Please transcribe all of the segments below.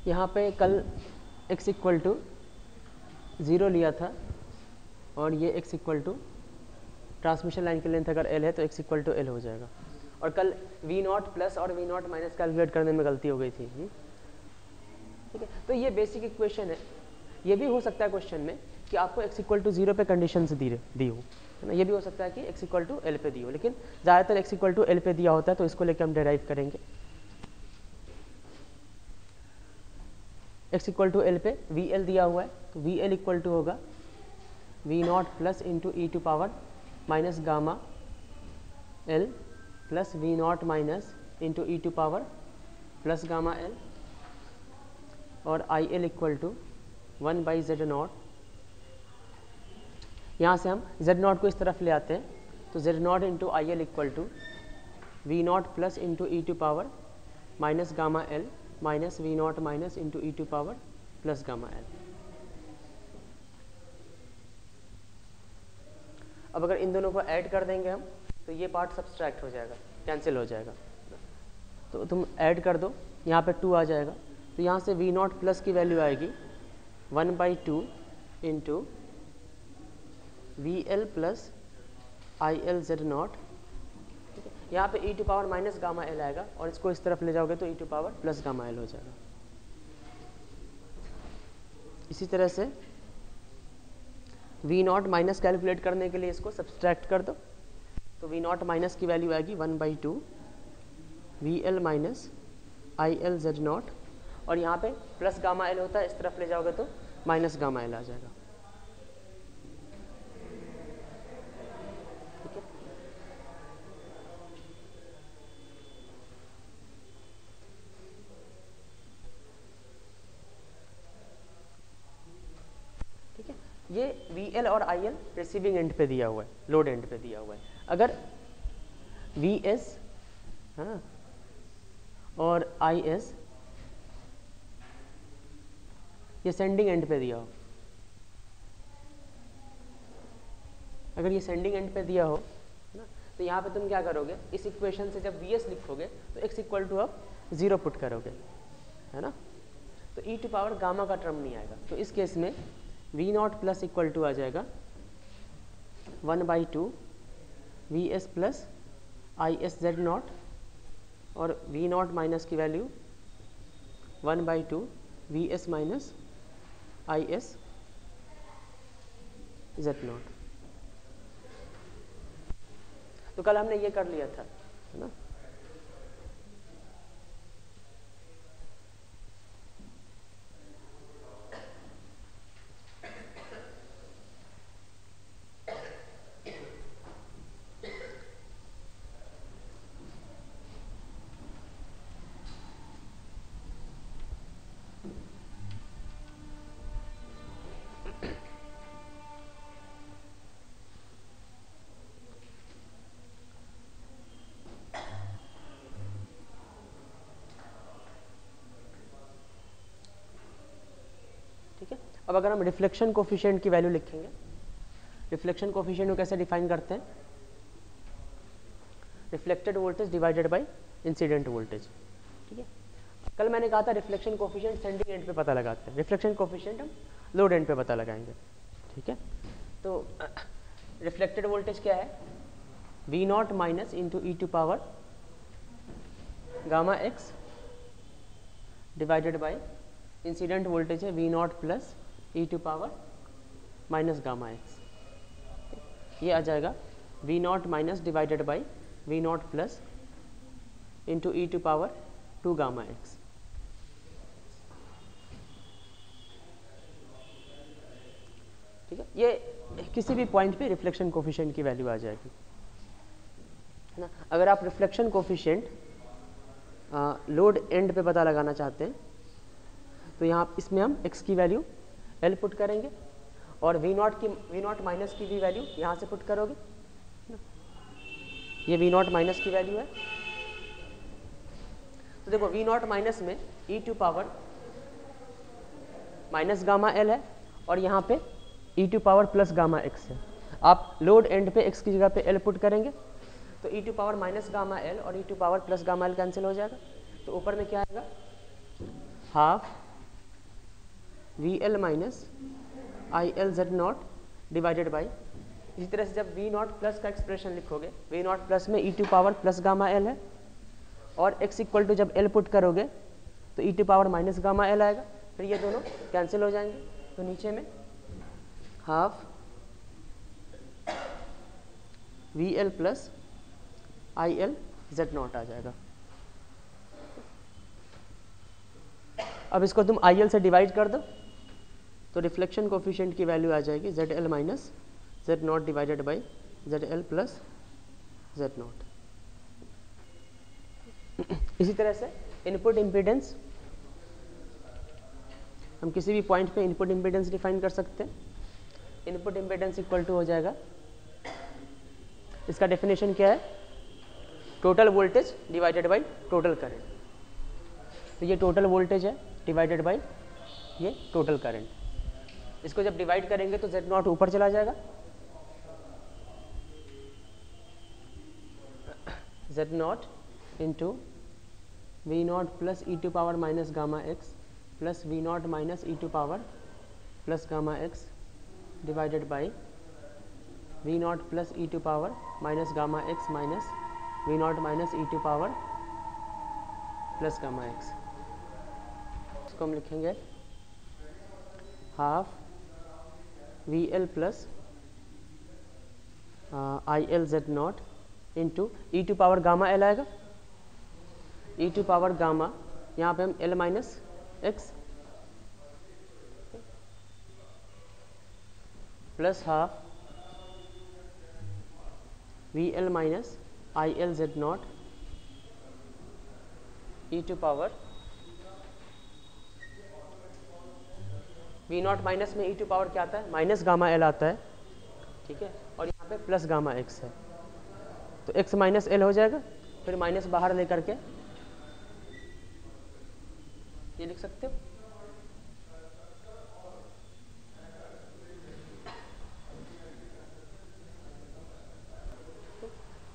यहाँ पे कल x इक्वल टू 0 लिया था और ये x equal to transmission line की लेंथ अगर l है तो x इक्वल टू l हो जाएगा। और कल v0 प्लस और v0 माइनस कैलकुलेट करने में गलती हो गई थी। ठीक है, तो ये बेसिक इक्वेशन है। ये भी हो सकता है क्वेश्चन में कि आपको x इक्वल टू 0 पे कंडीशन दी हो, है ना। ये भी हो सकता है कि x इक्वल टू l पे दी हो, लेकिन ज़्यादातर x इक्वल टू l पे दिया होता है, तो इसको लेकर हम डेराइव करेंगे। x इक्वल टू l पे vl दिया हुआ है, तो vl इक्वल टू होगा v0 plus into e to power minus gamma l plus v0 minus into e to power plus gamma l, और IL equal to 1 by Z0। यहाँ से हम Z0 को इस तरफ ले आते हैं, तो Z0 into IL equal to V0 plus into e to power minus gamma L minus V0 minus into e to power plus gamma L। अब अगर इन दोनों को ऐड कर देंगे हम, तो ये पार्ट सब्सट्रैक्ट हो जाएगा, कैंसिल हो जाएगा। तो तुम ऐड कर दो, यहाँ पे 2 आ जाएगा, तो यहाँ से V0 प्लस की वैल्यू आएगी 1/2 into VL plus IL Z0। यहाँ पे e to power minus gamma L आएगा, और इसको इस तरफ ले जाओगे तो e to power plus gamma L हो जाएगा। इसी तरह से V0 माइनस कैलकुलेट करने के लिए इसको सब्सट्रैक्ट कर दो, तो V0 माइनस की वैल्यू आएगी 1/2 VL माइनस IL Z0, और यहाँ पे प्लस गामा L होता है, इस तरफ ले जाओगे तो माइनस गामा L आ जाएगा। ठीक है, ठीक है। ये VL और IL रिसीविंग एंड पे दिया हुआ है, लोड एंड पे दिया हुआ है। अगर VS है ना और IS ये सेंडिंग एंड पे दिया हो, अगर ये सेंडिंग एंड पे दिया हो ना, तो यहाँ पे तुम क्या करोगे, इस इक्वेशन से जब VS लिखोगे तो x इक्वल टू अब 0 पुट करोगे, है ना। तो ई टू पावर गामा का टर्म नहीं आएगा, तो इस केस में V0 प्लस इक्वल टू आ जाएगा 1/2 VS प्लस IS Z0, और V0 माइनस की value 1/2 VS minus IS Z0। तो कल हमने ये कर लिया था, है ना। अब अगर हम रिफ्लेक्शन कोफिशिएंट की वैल्यू लिखेंगे, रिफ्लेक्शन कोफिशिएंट को कैसे डिफाइन करते हैं, reflected voltage divided by incident voltage. ठीक है, कल मैंने कहा था रिफ्लेक्शन कोफिशिएंट सेंडिंग एंड पे पता लगाते हैं, रिफ्लेक्शन कोफिशिएंट हम लोड एंड पे पता लगाएंगे। ठीक है, तो रिफ्लेक्टेड वोल्टेज क्या है, V0 minus into e to power gamma x divided by incident voltage है V0 plus e to power minus gamma x। ये आ जाएगा V0 minus divided by V0 plus into e to power 2 gamma x। ठीक है, ये किसी भी point पे रिफ्लेक्शन कोफिशिएंट की वैल्यू आ जाएगी, है ना। अगर आप रिफ्लेक्शन कोफिशिएंट लोड एंड पे पता लगाना चाहते हैं, तो यहाँ इसमें हम x की वैल्यू L पुट करेंगे, और V0 माइनस की भी वैल्यू यहाँ से पुट करोगे। ये V0 माइनस की वैल्यू है, तो देखो V0 माइनस में e to power minus gamma L है, और यहाँ पे e to power plus gamma x है। आप लोड एंड पे x की जगह पे L पुट करेंगे, तो e to power minus gamma L और e to power plus gamma L cancel हो जाएगा, तो ऊपर में क्या आएगा, half V L minus I L Z not divided by, इसी तरह से जब वी नॉट प्लस का एक्सप्रेशन लिखोगे, वी नॉट प्लस में e to power plus gamma L है, और एक्स इक्वल टू जब एल पुट करोगे तो e to power minus gamma l आएगा, फिर ये दोनों कैंसिल हो जाएंगे, तो नीचे में half V L plus I L Z not आ जाएगा। अब इसको तुम आई एल से डिवाइड कर दो तो रिफ्लेक्शन कोफिशिएंट की वैल्यू आ जाएगी Z L minus Z not divided by Z L plus Z not. इसी तरह से इनपुट इम्पीडेंस, हम किसी भी पॉइंट पे इनपुट इम्पीडेंस डिफाइन कर सकते हैं। इनपुट इम्पीडेंस इक्वल टू हो जाएगा, इसका डेफिनेशन क्या है, total voltage divided by total current. तो ये टोटल वोल्टेज है डिवाइडेड बाई ये टोटल करंट। इसको जब डिवाइड करेंगे तो जेड नॉट ऊपर चला जाएगा, z naught into v not plus e to power minus gamma x plus v not minus e to power plus gamma x divided by v not plus e to power minus gamma x minus we not minus e to power plus gamma x. इसको हम लिखेंगे half V L plus I L Z naught into e to power gamma l आएगा, e to power gamma, यहाँ पे हम l minus x plus half V L minus I L Z not e to power v not minus में e to power क्या आता है, minus gamma L आता है, ठीक है, और यहाँ पे प्लस गामा एक्स है, तो एक्स माइनस एल हो जाएगा, फिर माइनस बाहर लेकर के ये लिख सकते हो।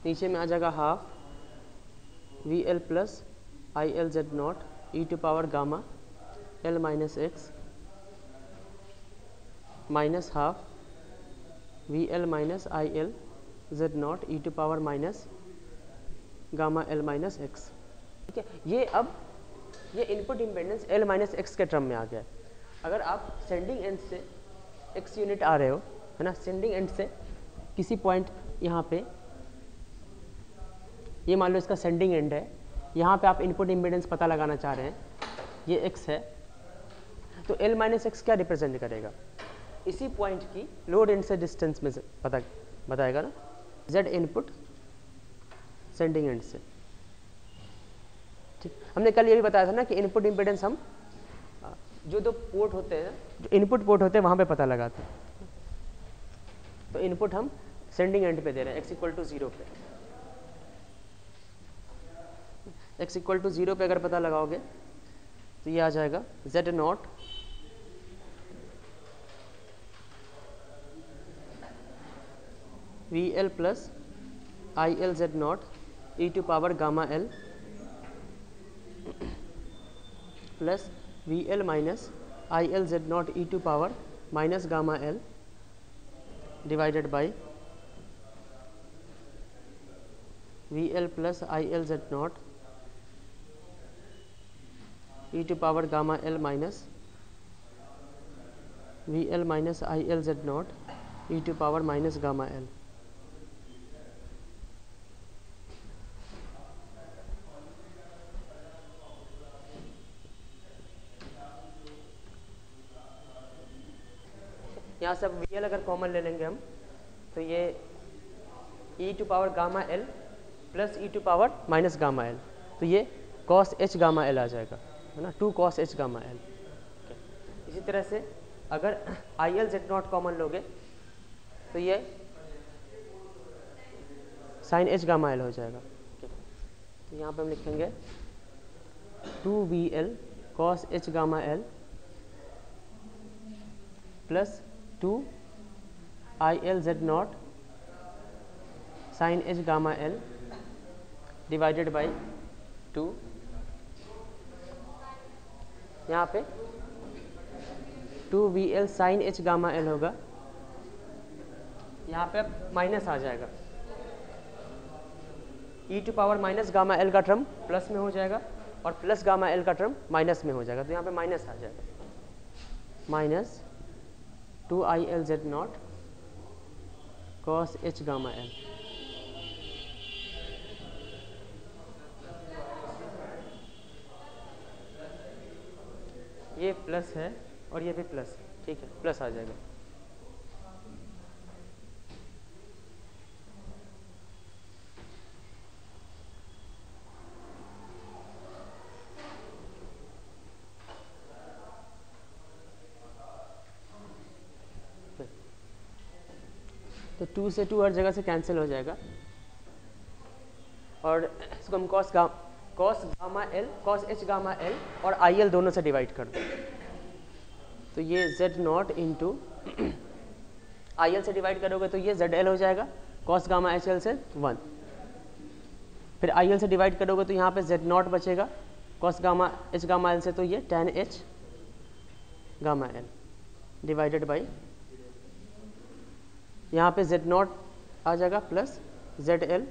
नीचे में आ जाएगा half V L plus I L Z not e to power gamma l minus x minus half V L minus I L Z not e to power minus gamma l minus x, ठीक है। ये अब ये input impedance l minus x के term में आ गया। अगर आप सेंडिंग एंड से एक्स यूनिट आ रहे हो, है ना, सेंडिंग एंड से किसी पॉइंट यहाँ पे, ये मान लो इसका सेंडिंग एंड है, यहाँ पे आप इनपुट इम्पीडेंस पता लगाना चाह रहे हैं, ये एक्स है, तो एल माइनस एक्स क्या रिप्रेजेंट करेगा, इसी पॉइंट की लोड एंड से डिस्टेंस में से पता बताएगा ना, जेड इनपुट सेंडिंग एंड से, ठीक। हमने कल ये भी बताया था ना कि इनपुट इम्पीडेंस हम जो दो पोर्ट होते हैं, जो इनपुट पोर्ट होते हैं वहाँ पे पता लगाते हैं। तो इनपुट हम सेंडिंग एंड पे दे रहे हैं x इक्वल टू 0 पे, x इक्वल टू 0 पे अगर पता लगाओगे तो ये आ जाएगा z naught v L plus I L Z not e to power gamma L plus v L minus I L Z not e to power minus gamma l divided by v L plus I L Z not e to power gamma l minus v L minus I L Z not e to power minus gamma l. यहाँ से अब V L अगर common ले लेंगे हम तो ये e to power gamma L plus e to power minus gamma L, तो ये कॉस एच गामा एल आ जाएगा, है ना, 2 कॉस एच गामा एल। इसी तरह से अगर I L Z not common लोगे तो ये साइन एच गामा एल हो जाएगा। तो यहाँ पे हम लिखेंगे 2 v l cos h gamma L plus 2 I L Z naught sine h gamma l divided by 2, यहाँ पे 2VL sign H gamma L होगा, यहाँ पे माइनस आ जाएगा, e to power minus gamma L का टर्म प्लस में हो जाएगा और प्लस गामा L का टर्म माइनस में हो जाएगा, तो यहाँ पे माइनस आ जाएगा, minus 2ILZ0 cos H gamma L। ये प्लस है और ये भी प्लस है, ठीक है, प्लस आ जाएगा। तो 2 से 2 हर जगह से कैंसिल हो जाएगा और इसको हम cos gamma L cos H gamma L और IL दोनों से डिवाइड कर दो, तो ये Z0 इंटू IL से डिवाइड करोगे तो ये ZL हो जाएगा, cos गामा HL से 1, फिर IL से डिवाइड करोगे तो यहाँ पे Z0 बचेगा, cos gamma H gamma L से तो ये tan H gamma L divided by, यहाँ पे Z0 आ जाएगा plus ZL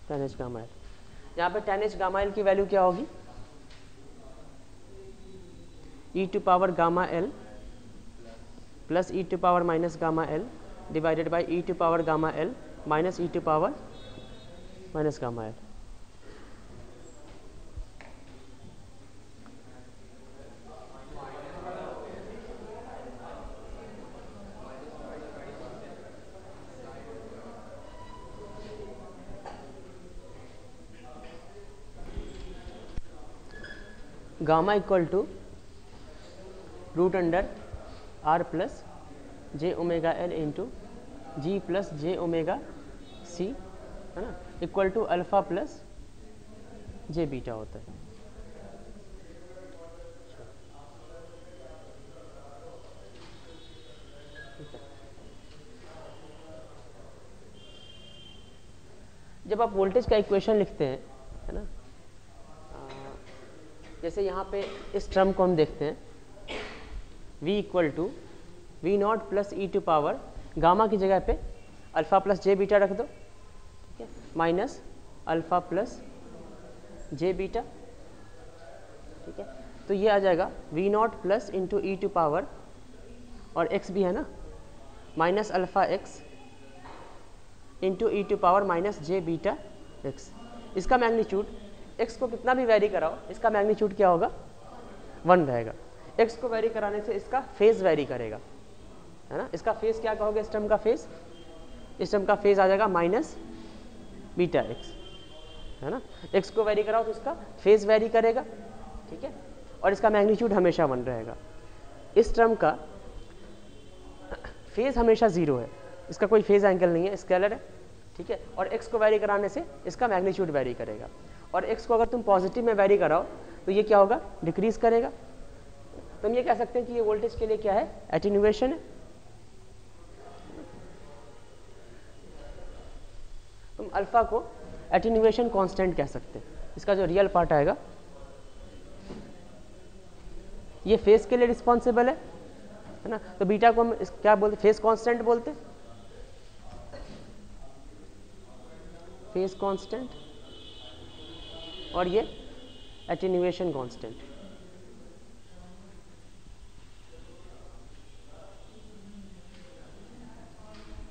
tan H gamma L। यहाँ पे tan H गामा L की वैल्यू क्या होगी, e to power gamma L plus e to power minus gamma L divided by e to power gamma L minus e to power minus gamma L। Gamma equal to root under R plus J omega L into G plus J omega C, है ना, equal to alpha plus J beta होता है। जब आप voltage का equation लिखते हैं, है ना, जैसे यहाँ पे इस टर्म को हम देखते हैं, V equal to V0 plus e to power gamma की जगह पे अल्फ़ा प्लस जे बीटा रख दो, ठीक है, माइनस अल्फ़ा प्लस जे बीटा, ठीक है, तो ये आ जाएगा V0 plus into e to power और x भी है ना, minus alpha x into e to power minus j beta x. इसका मैग्नीट्यूड x को कितना भी वेरी कराओ, इसका मैग्नीट्यूड क्या होगा, 1 रहेगा। x को वेरी कराने से इसका फेज वेरी करेगा, है ना, इसका फेज क्या कहोगे, इस टर्म का फेज, इस टर्म का फेज आ जाएगा माइनस बीटा एक्स, है ना, x को वेरी कराओ तो इसका फेज वेरी करेगा, ठीक है, और इसका मैग्नीट्यूड हमेशा 1 रहेगा। इस टर्म का फेज हमेशा 0 है, इसका कोई फेज एंगल नहीं है, स्केलर है, ठीक है, और x को वेरी कराने से इसका मैग्नीट्यूड वेरी करेगा, और x को अगर तुम पॉजिटिव में वेरी कराओ तो ये क्या होगा, डिक्रीज करेगा। तुम ये कह सकते हैं कि ये वोल्टेज के लिए क्या है, एटेन्यूएशन है। तुम अल्फा को एटेन्यूएशन कांस्टेंट कह सकते हैं, इसका जो रियल पार्ट आएगा ये फेज के लिए रिस्पॉन्सिबल है ना, तो बीटा को हम क्या बोलते, फेज कांस्टेंट बोलते, फेज कांस्टेंट, और ये एटेन्यूएशन कांस्टेंट।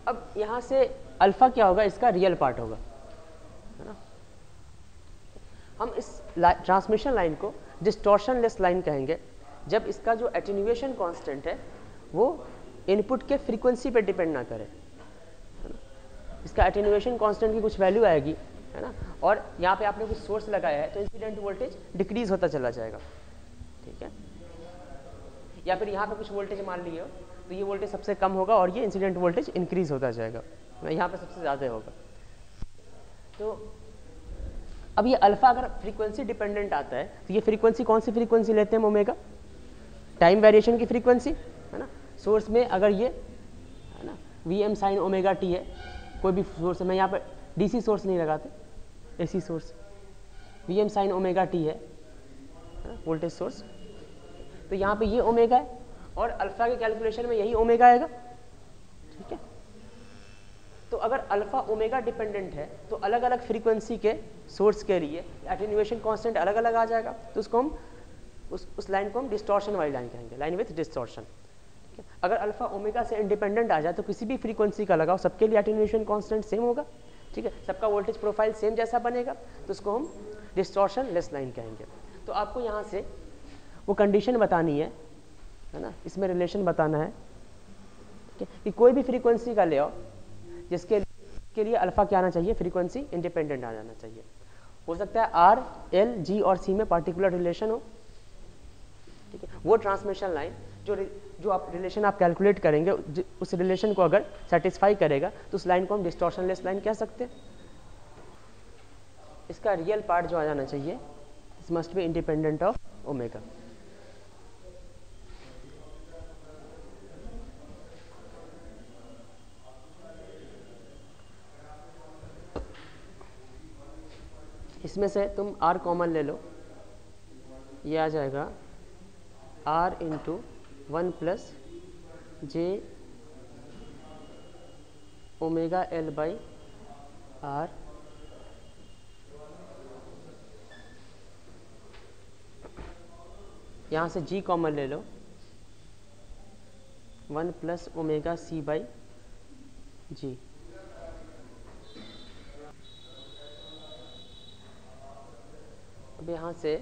अब यहां से अल्फा क्या होगा, इसका रियल पार्ट होगा, है ना। हम इस ट्रांसमिशन लाइन को डिस्टॉर्शन लेस लाइन कहेंगे जब इसका जो एटेन्यूएशन कांस्टेंट है वो इनपुट के फ्रीक्वेंसी पे डिपेंड ना करे, है ना। इसका एटेन्यूएशन कांस्टेंट की कुछ वैल्यू आएगी, है ना, और यहाँ पे आपने कुछ सोर्स लगाया है तो इंसिडेंट वोल्टेज डिक्रीज होता चला जाएगा, ठीक है, या फिर यहाँ पे कुछ वोल्टेज मान लिए हो तो ये वोल्टेज सबसे कम होगा और ये इंसिडेंट वोल्टेज इंक्रीज होता जाएगा, यहाँ पे सबसे ज़्यादा होगा। तो अब ये अल्फा अगर फ्रीक्वेंसी डिपेंडेंट आता है तो ये फ्रीक्वेंसी कौन सी फ्रीक्वेंसी लेते हैं, ओमेगा, टाइम वेरिएशन की फ्रीक्वेंसी, है ना। सोर्स में अगर ये, है ना, Vm साइन ओमेगा टी है, कोई भी सोर्स है, मैं यहाँ पर DC सोर्स नहीं लगाते, AC source, Vm sine omega T है वोल्टेज सोर्स, तो यहाँ पे ये ओमेगा है और अल्फा के कैलकुलेशन में यही ओमेगा आएगा, ठीक है। तो अगर अल्फा ओमेगा डिपेंडेंट है तो अलग अलग फ्रीक्वेंसी के सोर्स के लिए एटेन्यूएशन कांस्टेंट अलग अलग आ जाएगा, तो उसको हम उस लाइन को हम डिस्टॉर्शन वाली लाइन कहेंगे, लाइन विथ डिस्टॉर्शन, ठीक है। अगर अल्फा ओमेगा से इंडिपेंडेंट आ जाए तो किसी भी फ्रीक्वेंसी का लगाओ, सबके लिए एटेन्यूएशन कांस्टेंट सेम होगा, ठीक है, सबका वोल्टेज प्रोफाइल सेम जैसा बनेगा, तो उसको हम डिस्टॉर्शन लेस लाइन कहेंगे। तो आपको यहाँ से वो कंडीशन बतानी है ना, इसमें रिलेशन बताना है कि कोई भी फ्रीक्वेंसी का ले आओ जिसके लिए अल्फा क्या आना चाहिए, फ्रीक्वेंसी इंडिपेंडेंट आ जाना चाहिए। हो सकता है आर, एल, जी और सी में पार्टिकुलर रिलेशन हो, ठीक है। वो ट्रांसमिशन लाइन जो आप रिलेशन आप कैलकुलेट करेंगे उस रिलेशन को अगर सेटिस्फाई करेगा तो उस लाइन को हम डिस्टॉर्शनलेस लाइन कह सकते हैं। इसका रियल पार्ट जो आ जाना चाहिए, it must be independent of omega. इसमें से तुम R कॉमन ले लो, ये आ जाएगा R into 1 plus J omega L by r यहाँ से G कॉमन ले लो, 1 प्लस ओमेगा सी बाई जी। अब यहाँ से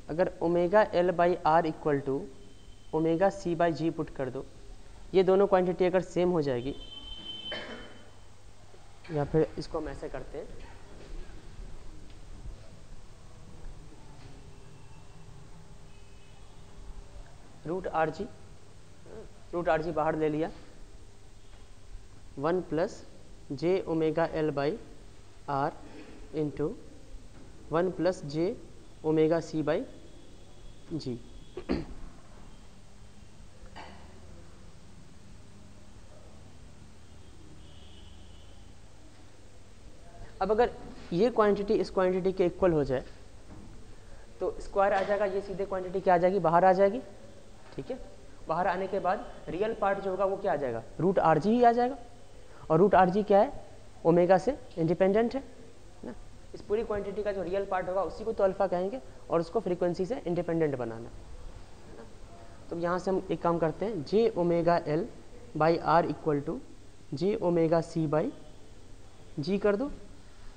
अगर omega L by are equal to omega C by ji put कर दो, ये दोनों क्वांटिटी अगर सेम हो जाएगी, या फिर इसको हम ऐसे करते हैं, रूट आर जी बाहर ले लिया, 1 plus J omega L by R into 1 plus J omega C by जी। अब अगर ये क्वांटिटी इस क्वांटिटी के इक्वल हो जाए तो स्क्वायर आ जाएगा, ये सीधे क्वांटिटी क्या आ जाएगी, बाहर आ जाएगी, ठीक है। बाहर आने के बाद रियल पार्ट जो होगा वो क्या आ जाएगा, रूट आर जी ही आ जाएगा, और रूट आर जी क्या है, ओमेगा से इंडिपेंडेंट है ना। इस पूरी क्वांटिटी का जो रियल पार्ट होगा उसी को तो अल्फा कहेंगे और उसको फ्रीक्वेंसी से इंडिपेंडेंट बनाना है ना। तो यहाँ से हम एक काम करते हैं, J omega L by are equal to J omega C by G कर दो,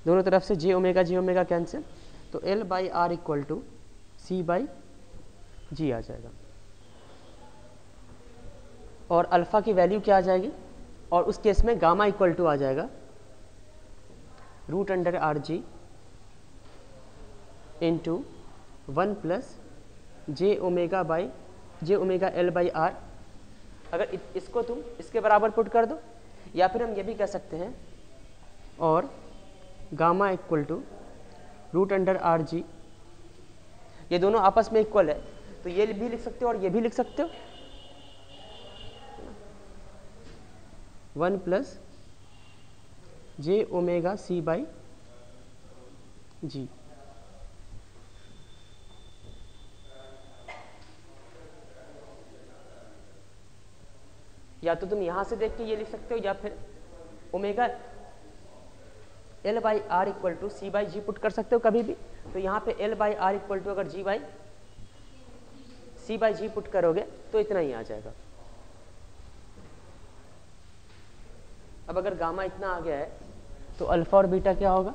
दोनों तरफ से जे ओमेगा कैंसिल, तो L by are equal to C by जी आ जाएगा। और अल्फा की वैल्यू क्या आ जाएगी, और उस केस में गामा इक्वल टू आ जाएगा root under R G into 1 plus J omega L by r. अगर इसको तुम इसके बराबर पुट कर दो, या फिर हम ये भी कह सकते हैं और gamma equal to root under are g, ये दोनों आपस में इक्वल है तो ये भी लिख सकते हो और ये भी लिख सकते हो, 1 plus J omega C by G. या तो तुम यहां से देख के ये लिख सकते हो, या फिर omega L by are equal to C by ji put कर सकते हो कभी भी। तो यहाँ पे L by are equal to अगर G by C by ji put करोगे तो इतना ही आ जाएगा। अब अगर गामा इतना आ गया है तो अल्फा और बीटा क्या होगा,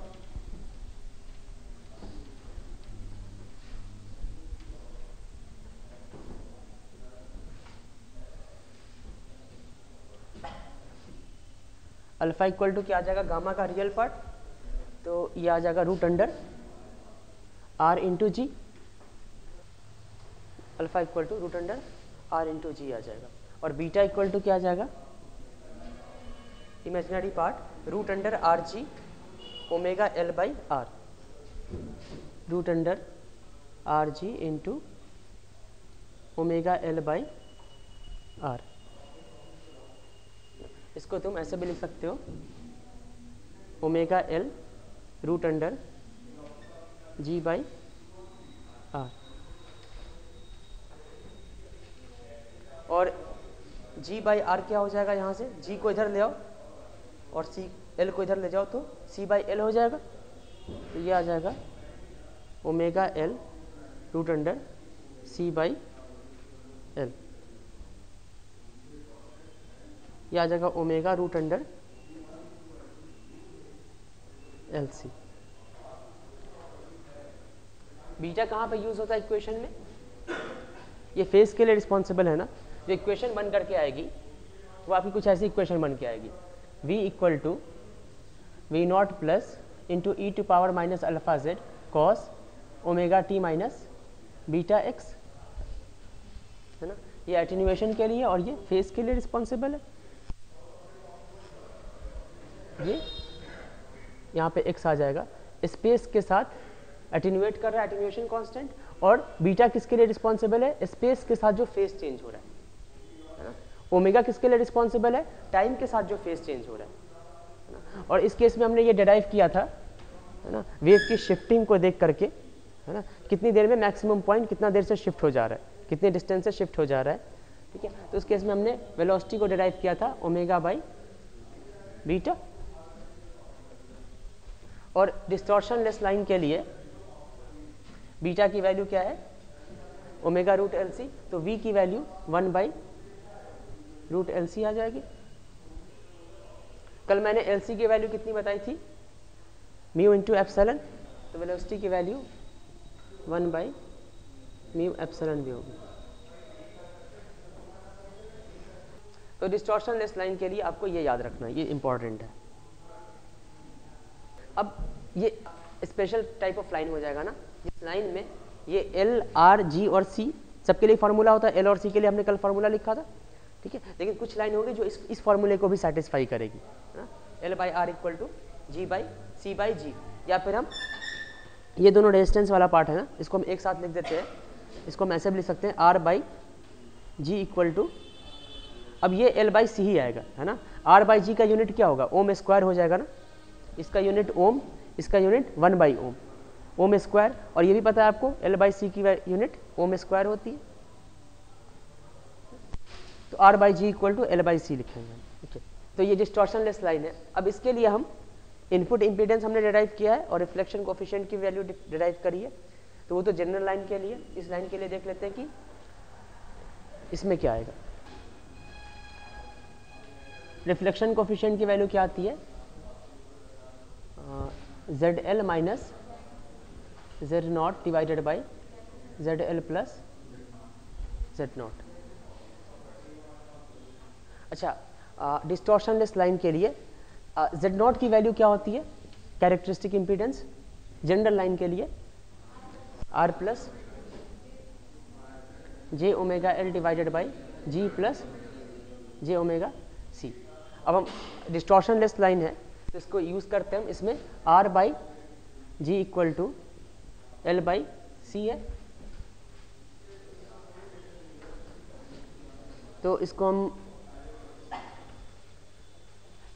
अल्फा इक्वल टू क्या आ जाएगा, गामा का रियल पार्ट, तो ये आ जाएगा root under R into G. Alpha equal to root under R into G आ जाएगा। और बीटा इक्वल टू क्या आ जाएगा, imaginary part root under are G omega L by R, root under R G into omega L by R. इसको तुम ऐसे भी लिख सकते हो, omega L root under G by R. और G बाई आर क्या हो जाएगा, यहाँ से G को इधर ले आओ और C L को इधर ले जाओ तो C बाई एल हो जाएगा। तो ये आ जाएगा omega L root under C by l, ये आ जाएगा omega root under l c. Beta कहाँ पे यूज होता है इक्वेशन में, ये फेज के लिए रिस्पॉन्सिबल है ना। जो इक्वेशन बन करके आएगी वो आपकी कुछ ऐसी इक्वेशन बन के आएगी, v equal to we not plus into e to power minus alpha z cos omega t minus beta x, है ना। ये एटेन्यूएशन के लिए और ये फेज के लिए रिस्पॉन्सिबल है। ये यहाँ पे x आ जाएगा, स्पेस के साथ एटेन्यूएट कर रहा है, एटेन्यूएशन कांस्टेंट, और बीटा किसके लिए रिस्पॉन्सिबल है, स्पेस के साथ जो फेज चेंज हो रहा है ना। ओमेगा किसके लिए रिस्पॉन्सिबल है, टाइम के साथ जो फेज चेंज हो रहा है ना। और इस केस में हमने ये डिराइव किया था, है ना, वेव की शिफ्टिंग को देख करके, है ना, कितनी देर में मैक्सिमम पॉइंट कितना देर से शिफ्ट हो जा रहा है, कितने डिस्टेंस से शिफ्ट हो जा रहा है, ठीक है। तो उस केस में हमने वेलोसिटी को डिराइव किया था ओमेगा बाई बीटा। और डिस्टॉर्शन लेस लाइन के लिए बीटा की वैल्यू क्या है, ओमेगा रूट एल सी, तो v की value 1 by root L C आ जाएगी। कल मैंने एल सी की वैल्यू कितनी बताई थी, म्यू इंटू एप्सिलॉन, तो वेलोसिटी की वैल्यू 1 बाई म्यू एप्सिलॉन भी होगी। तो डिस्टॉर्शन लेस लाइन के लिए आपको ये याद रखना है, ये इंपॉर्टेंट है। अब ये स्पेशल टाइप ऑफ लाइन हो जाएगा ना, इस लाइन में ये एल आर जी और सी सबके लिए फार्मूला होता है, एल और सी के लिए हमने कल फार्मूला लिखा था, ठीक है। लेकिन कुछ लाइन होगी जो इस फार्मूले को भी सेटिस्फाई करेगी, है ना। L by are equal to G by C by G, या फिर हम ये दोनों रेजिस्टेंस वाला पार्ट है ना, इसको हम एक साथ लिख देते हैं, इसको हम ऐसे भी लिख सकते हैं r by ji equal to, अब ये एल बाई सी ही आएगा, है ना। आर बाई जी का यूनिट क्या होगा, ओम स्क्वायर हो जाएगा ना, इसका यूनिट ओम, इसका unit 1 by ohm, ohm square. और ये भी पता है आपको एल बाई सी की यूनिट ओम स्क्वायर होती है, तो R by ji equal to L by C लिखेंगे, ठीक है। तो ये डिस्टॉर्शन लेस लाइन है। अब इसके लिए हम इनपुट इम्पीडेंस हमने डिराइव किया है और रिफ्लेक्शन कोफिशिएंट की वैल्यू डिराइव करी है, तो वो तो जनरल लाइन के लिए। इस लाइन के लिए देख लेते हैं कि इसमें क्या आएगा। रिफ्लेक्शन कोफिशिएंट की वैल्यू क्या आती है, Z L minus Z not divided by Z L plus Z not. अच्छा, डिस्टॉर्शन लेस लाइन के लिए जेड नॉट की वैल्यू क्या होती है, कैरेक्टरिस्टिक इम्पीडेंस जनरल लाइन के लिए r plus J omega l divided by g plus J omega c. अब हम डिस्टॉर्शन लेस लाइन है तो इसको यूज़ करते हैं हम, इसमें R by ji equal to L by C है, तो इसको हम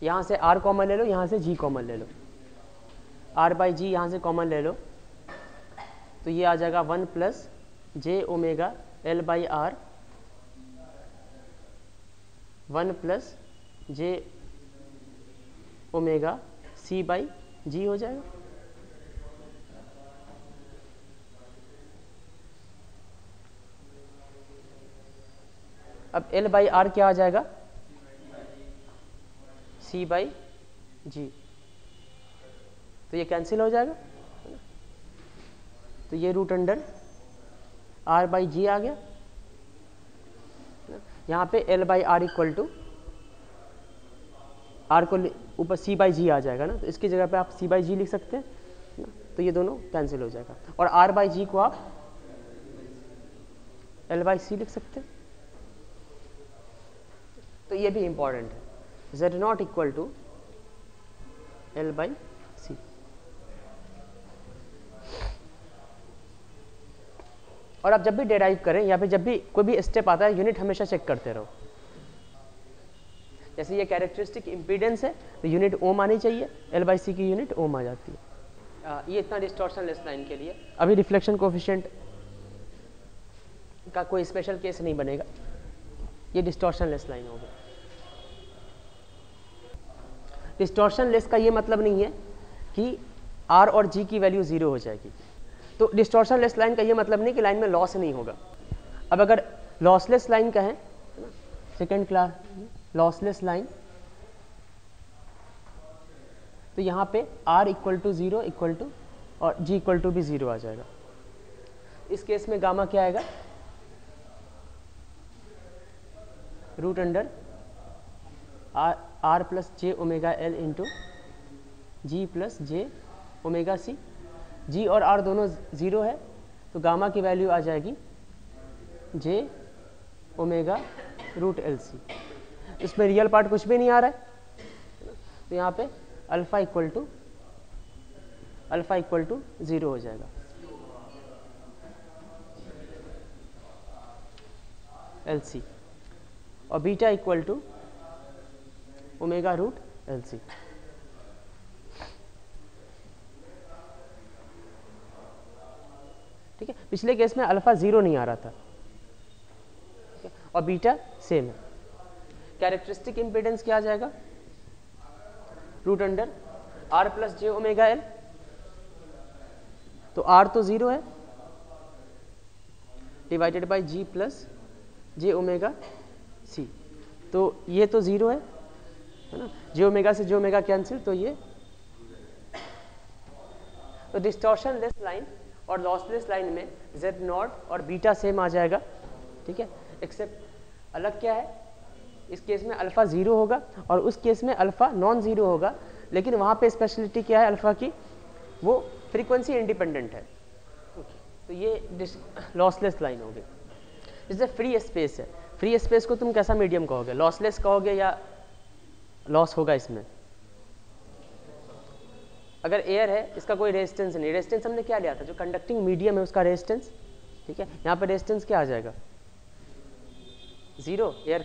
यहाँ से r कॉमन ले लो, यहाँ से g कॉमन ले लो, r बाई जी यहाँ से कॉमन ले लो, तो ये आ जाएगा 1 plus J omega L by R, 1 plus J omega C by G हो जाएगा। अब एल बाई आर क्या आ जाएगा, सी बाई जी, तो ये कैंसिल हो जाएगा, तो ये रूट अंडर आर बाई जी आ गया। यहाँ पे L by are equal to r को ऊपर सी बाई जी आ जाएगा ना, तो इसकी जगह पे आप सी बाई जी लिख सकते हैं ना, तो ये दोनों कैंसिल हो जाएगा। और आर बाई जी को आप एल बाई सी लिख सकते हैं, तो ये भी इंपॉर्टेंट है, Z not equal to L by C. और आप जब भी डेराइव करें या फिर जब भी कोई भी स्टेप आता है, यूनिट हमेशा चेक करते रहो। जैसे ये कैरेक्टरिस्टिक इम्पीडेंस है तो यूनिट ओम आनी चाहिए, एल बाई सी की यूनिट ओम आ जाती है। ये इतना डिस्टॉर्शन लेस लाइन के लिए। अभी रिफ्लेक्शन कोफिशिएंट का कोई स्पेशल केस नहीं बनेगा, ये डिस्टॉर्शन लेस लाइन होगी। डिस्टॉर्शन लेस का ये मतलब नहीं है कि R और G की वैल्यू 0 हो जाएगी। तो डिस्टॉर्शन लेस लाइन का ये मतलब नहीं कि लाइन में लॉस नहीं होगा। अब अगर लॉसलेस लाइन का है सेकेंड क्लास लॉसलेस लाइन, तो यहाँ पे R equal to 0 equal to और G इक्वल टू भी 0 आ जाएगा। इस केस में गामा क्या आएगा, रूट अंडर R प्लस जे ओमेगा एल इंटू जी प्लस जे ओमेगा सी। जी और R दोनों 0 है तो गामा की वैल्यू आ जाएगी जे ओमेगा रूट एल सी। इसमें रियल पार्ट कुछ भी नहीं आ रहा है, तो यहाँ पे अल्फ़ा इक्वल टू 0 हो जाएगा। एल सी और beta equal to omega root L c. ठीक है, पिछले केस में अल्फ़ा 0 नहीं आ रहा था और बीटा सेम है। कैरेक्टरिस्टिक इम्पीडेंस क्या आ जाएगा, रूट अंडर R प्लस जे ओमेगा एल। तो R तो 0 है divided by G plus J omega c. तो ये तो 0 है ना, जे ओमेगा से जे ओमेगा कैंसिल, तो ये तो डिस्टॉर्शन लेस लाइन और लॉसलेस लाइन में Z नॉट और बीटा सेम आ जाएगा। ठीक है, एक्सेप्ट अलग क्या है, इस केस में अल्फ़ा 0 होगा और उस केस में अल्फ़ा नॉन 0 होगा, लेकिन वहाँ पे स्पेशलिटी क्या है अल्फ़ा की, वो फ्रीक्वेंसी इंडिपेंडेंट है। तो ये लॉसलेस लाइन होगी। जैसे फ्री स्पेस है, फ्री स्पेस को तुम कैसा मीडियम कहोगे, लॉसलेस कहोगे या लॉस होगा इसमें? अगर एयर है, इसका कोई रेजिस्टेंस नहीं, रेजिस्टेंस हमने क्या लिया था, जो कंडक्टिंग मीडियम है उसका रेजिस्टेंस। ठीक है, यहाँ पे रेजिस्टेंस क्या आ जाएगा, 0। एयर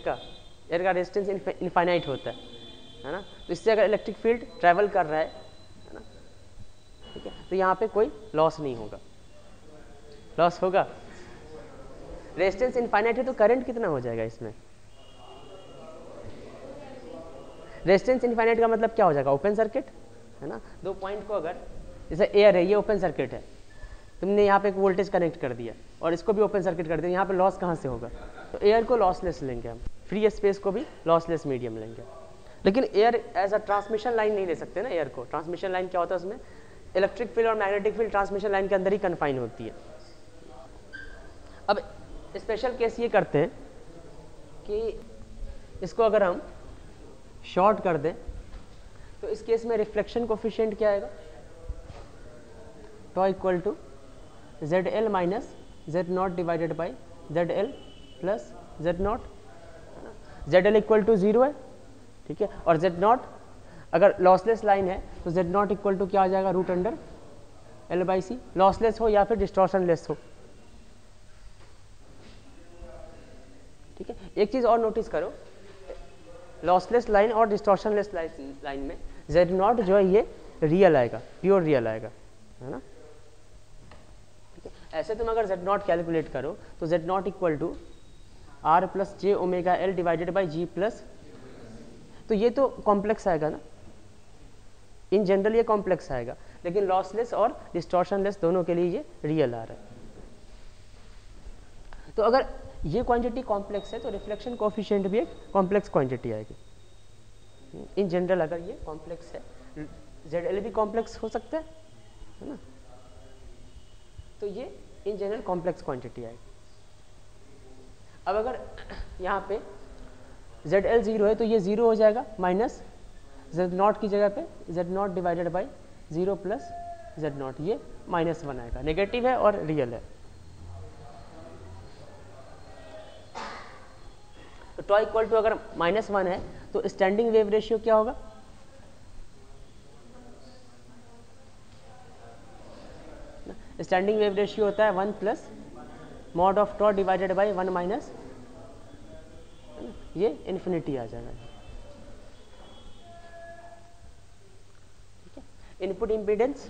का रेजिस्टेंस इनफाइनाइट होता है ना, तो इससे अगर इलेक्ट्रिक फील्ड ट्रैवल कर रहा है ना, ठीक है, तो यहाँ पे कोई लॉस नहीं होगा। लॉस होगा, रेजिस्टेंस इनफाइनाइट है तो करंट कितना हो जाएगा इसमें? रेजिस्टेंस इनफाइनाइट का मतलब क्या हो जाएगा, ओपन सर्किट है ना। दो पॉइंट को अगर जैसे एयर है, ये ओपन सर्किट है, तुमने यहाँ पे एक वोल्टेज कनेक्ट कर दिया और इसको भी ओपन सर्किट कर दिया, यहाँ पे लॉस कहाँ से होगा? तो एयर को लॉसलेस लेंगे हम, फ्री स्पेस को भी लॉसलेस मीडियम लेंगे। लेकिन air as a transmission line नहीं ले सकते ना। एयर को ट्रांसमिशन लाइन क्या होता है, उसमें इलेक्ट्रिक फील्ड और मैग्नेटिक फील्ड ट्रांसमिशन लाइन के अंदर ही कन्फाइन होती है। अब स्पेशल केस ये करते हैं कि इसको अगर हम शॉर्ट कर दें तो इस केस में रिफ्लेक्शन कोफिशिएंट क्या आएगा, tau equal to Z L minus Z not divided by Z L plus Z not. Z L equal to 0 है, ठीक है, और जेड नॉट अगर लॉसलेस लाइन है तो जेड नॉट इक्वल टू क्या आ जाएगा, root under L by C, lossless हो या फिर डिस्टॉर्शन लेस हो। ठीक है, एक चीज़ और नोटिस करो, लॉसलेस लाइन और डिस्टॉर्शन लेस लाइन में जेड नॉट जो है ये रियल आएगा, प्योर रियल आएगा, है ना। ठीक है, ऐसे तुम अगर जेड नॉट कैलकुलेट करो तो Z not equal to r plus J omega l divided by g plus, तो ये तो कॉम्प्लेक्स आएगा ना, इन जनरल ये कॉम्प्लेक्स आएगा, लेकिन लॉसलेस और डिस्टॉर्शन लेस दोनों के लिए ये रियल आ रहा है। तो अगर ये क्वांटिटी कॉम्प्लेक्स है तो रिफ्लेक्शन कोफिशिएंट भी एक कॉम्प्लेक्स क्वांटिटी आएगी। इन जनरल अगर ये कॉम्प्लेक्स है, ZL भी कॉम्प्लेक्स हो सकता है ना, तो ये इन जनरल कॉम्प्लेक्स क्वांटिटी आएगी। अब अगर यहाँ पे ZL 0 है तो ये 0 हो जाएगा, माइनस Z नॉट की जगह पे Z naught divided by 0 plus Z not, ये -1 आएगा, नेगेटिव है और रियल है। तो टॉ इक्वल टू अगर -1 है तो स्टैंडिंग वेव रेशियो क्या होगा, स्टैंडिंग वेव रेशियो होता है 1 plus mod of tau divided by 1 minus, ये इन्फिनिटी आ जाएगा। ठीक है, input impedance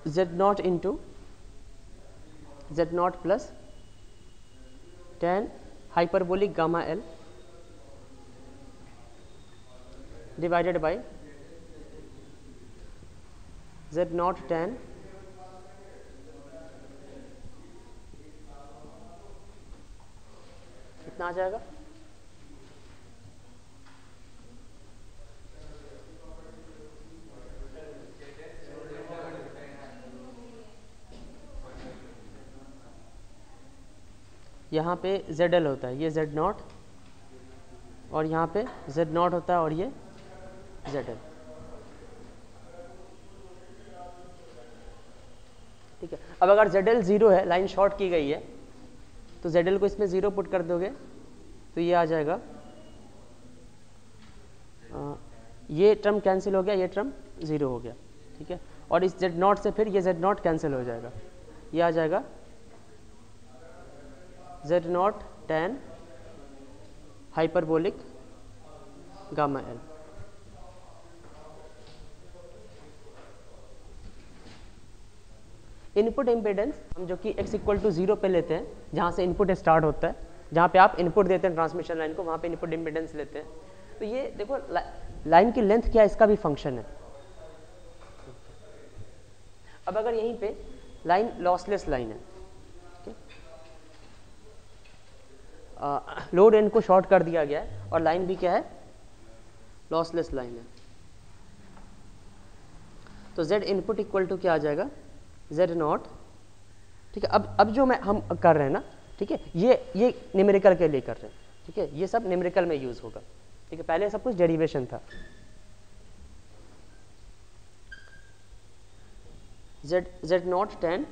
Z naught into Z naught plus tan hyperbolic gamma l divided by z not tan कितना आ जाएगा? यहाँ पे ZL होता है, ये Z नॉट, और यहाँ पे Z नॉट होता है और ये ZL। ठीक है, अब अगर ZL 0 है, लाइन शॉर्ट की गई है, तो ZL को इसमें 0 पुट कर दोगे तो ये आ जाएगा, ये टर्म कैंसिल हो गया, ये टर्म 0 हो गया। ठीक है, और इस Z नॉट से फिर ये Z नॉट कैंसिल हो जाएगा, ये आ जाएगा Z not tan hyperbolic gamma L. Input impedance हम जो कि x इक्वल टू 0 पे लेते हैं, जहाँ से इनपुट स्टार्ट होता है, जहाँ पे आप इनपुट देते हैं ट्रांसमिशन लाइन को, वहाँ पे इनपुट इम्पीडेंस लेते हैं। तो ये देखो लाइन की लेंथ क्या है, इसका भी फंक्शन है। अब अगर यहीं पे लाइन लॉसलेस लाइन है, लोड एंड को शॉर्ट कर दिया गया है और लाइन भी क्या है, लॉसलेस लाइन है, तो Z इनपुट इक्वल टू क्या आ जाएगा, Z नॉट। ठीक है, अब जो हम कर रहे हैं ना, ठीक है, ये न्यूमेरिकल के लिए कर रहे हैं। ठीक है, ये सब न्यूमेरिकल में यूज होगा। ठीक है, पहले सब कुछ डेरिवेशन था। Z नॉट tan,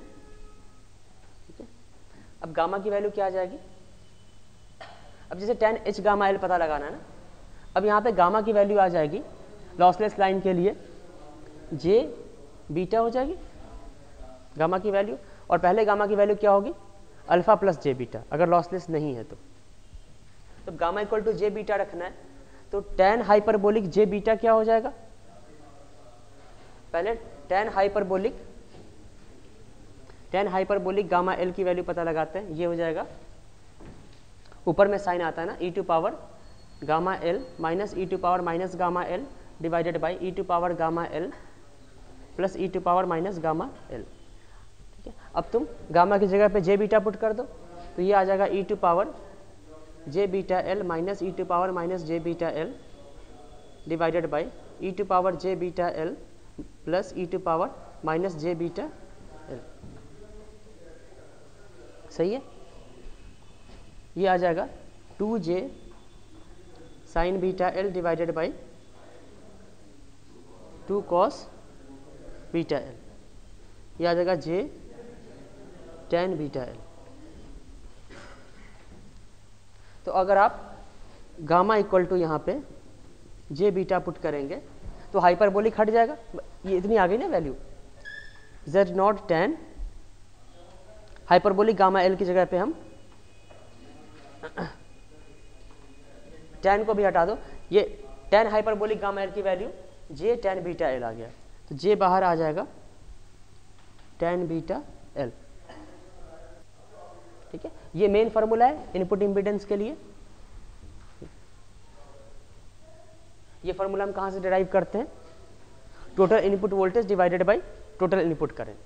ठीक है, अब गामा की वैल्यू क्या आ जाएगी, अब जैसे tan H गामा L पता लगाना है ना, अब यहाँ पे गामा की वैल्यू आ जाएगी लॉसलेस लाइन के लिए J बीटा हो जाएगी गामा की वैल्यू, और पहले गामा की वैल्यू क्या होगी, अल्फा प्लस J बीटा, अगर लॉसलेस नहीं है तो gamma equal to J beta रखना है, तो tan हाइपरबोलिक J बीटा क्या हो जाएगा, पहले tan हाइपरबोलिक गामा L की वैल्यू पता लगाते हैं, ये हो जाएगा, ऊपर में साइन आता है ना, e to power gamma L minus e to power minus gamma L divided by e to power gamma L plus e to power minus gamma L। ठीक है, अब तुम गामा की जगह पे J बीटा पुट कर दो, तो ये आ जाएगा e to power J beta L minus e to power minus J beta L divided by e to power J beta L plus e to power minus J beta L। सही है, ये आ जाएगा 2J sine beta L divided by 2 cos beta L, ये आ जाएगा J tan beta L। तो अगर आप गामा इक्वल टू यहाँ पे J बीटा पुट करेंगे तो हाइपरबोलिक हट जाएगा, ये इतनी आ गई ना value, Z not tan hyperbolic gamma L की जगह पे हम tan को भी हटा दो, ये tan हाइपरबोलिक गामा L की value J tan beta L आ गया, तो J बाहर आ जाएगा tan बीटा L। ठीक है, ये मेन फार्मूला है इनपुट इम्पीडेंस के लिए। ये फार्मूला हम कहाँ से डिराइव करते हैं, total input voltage divided by total input current,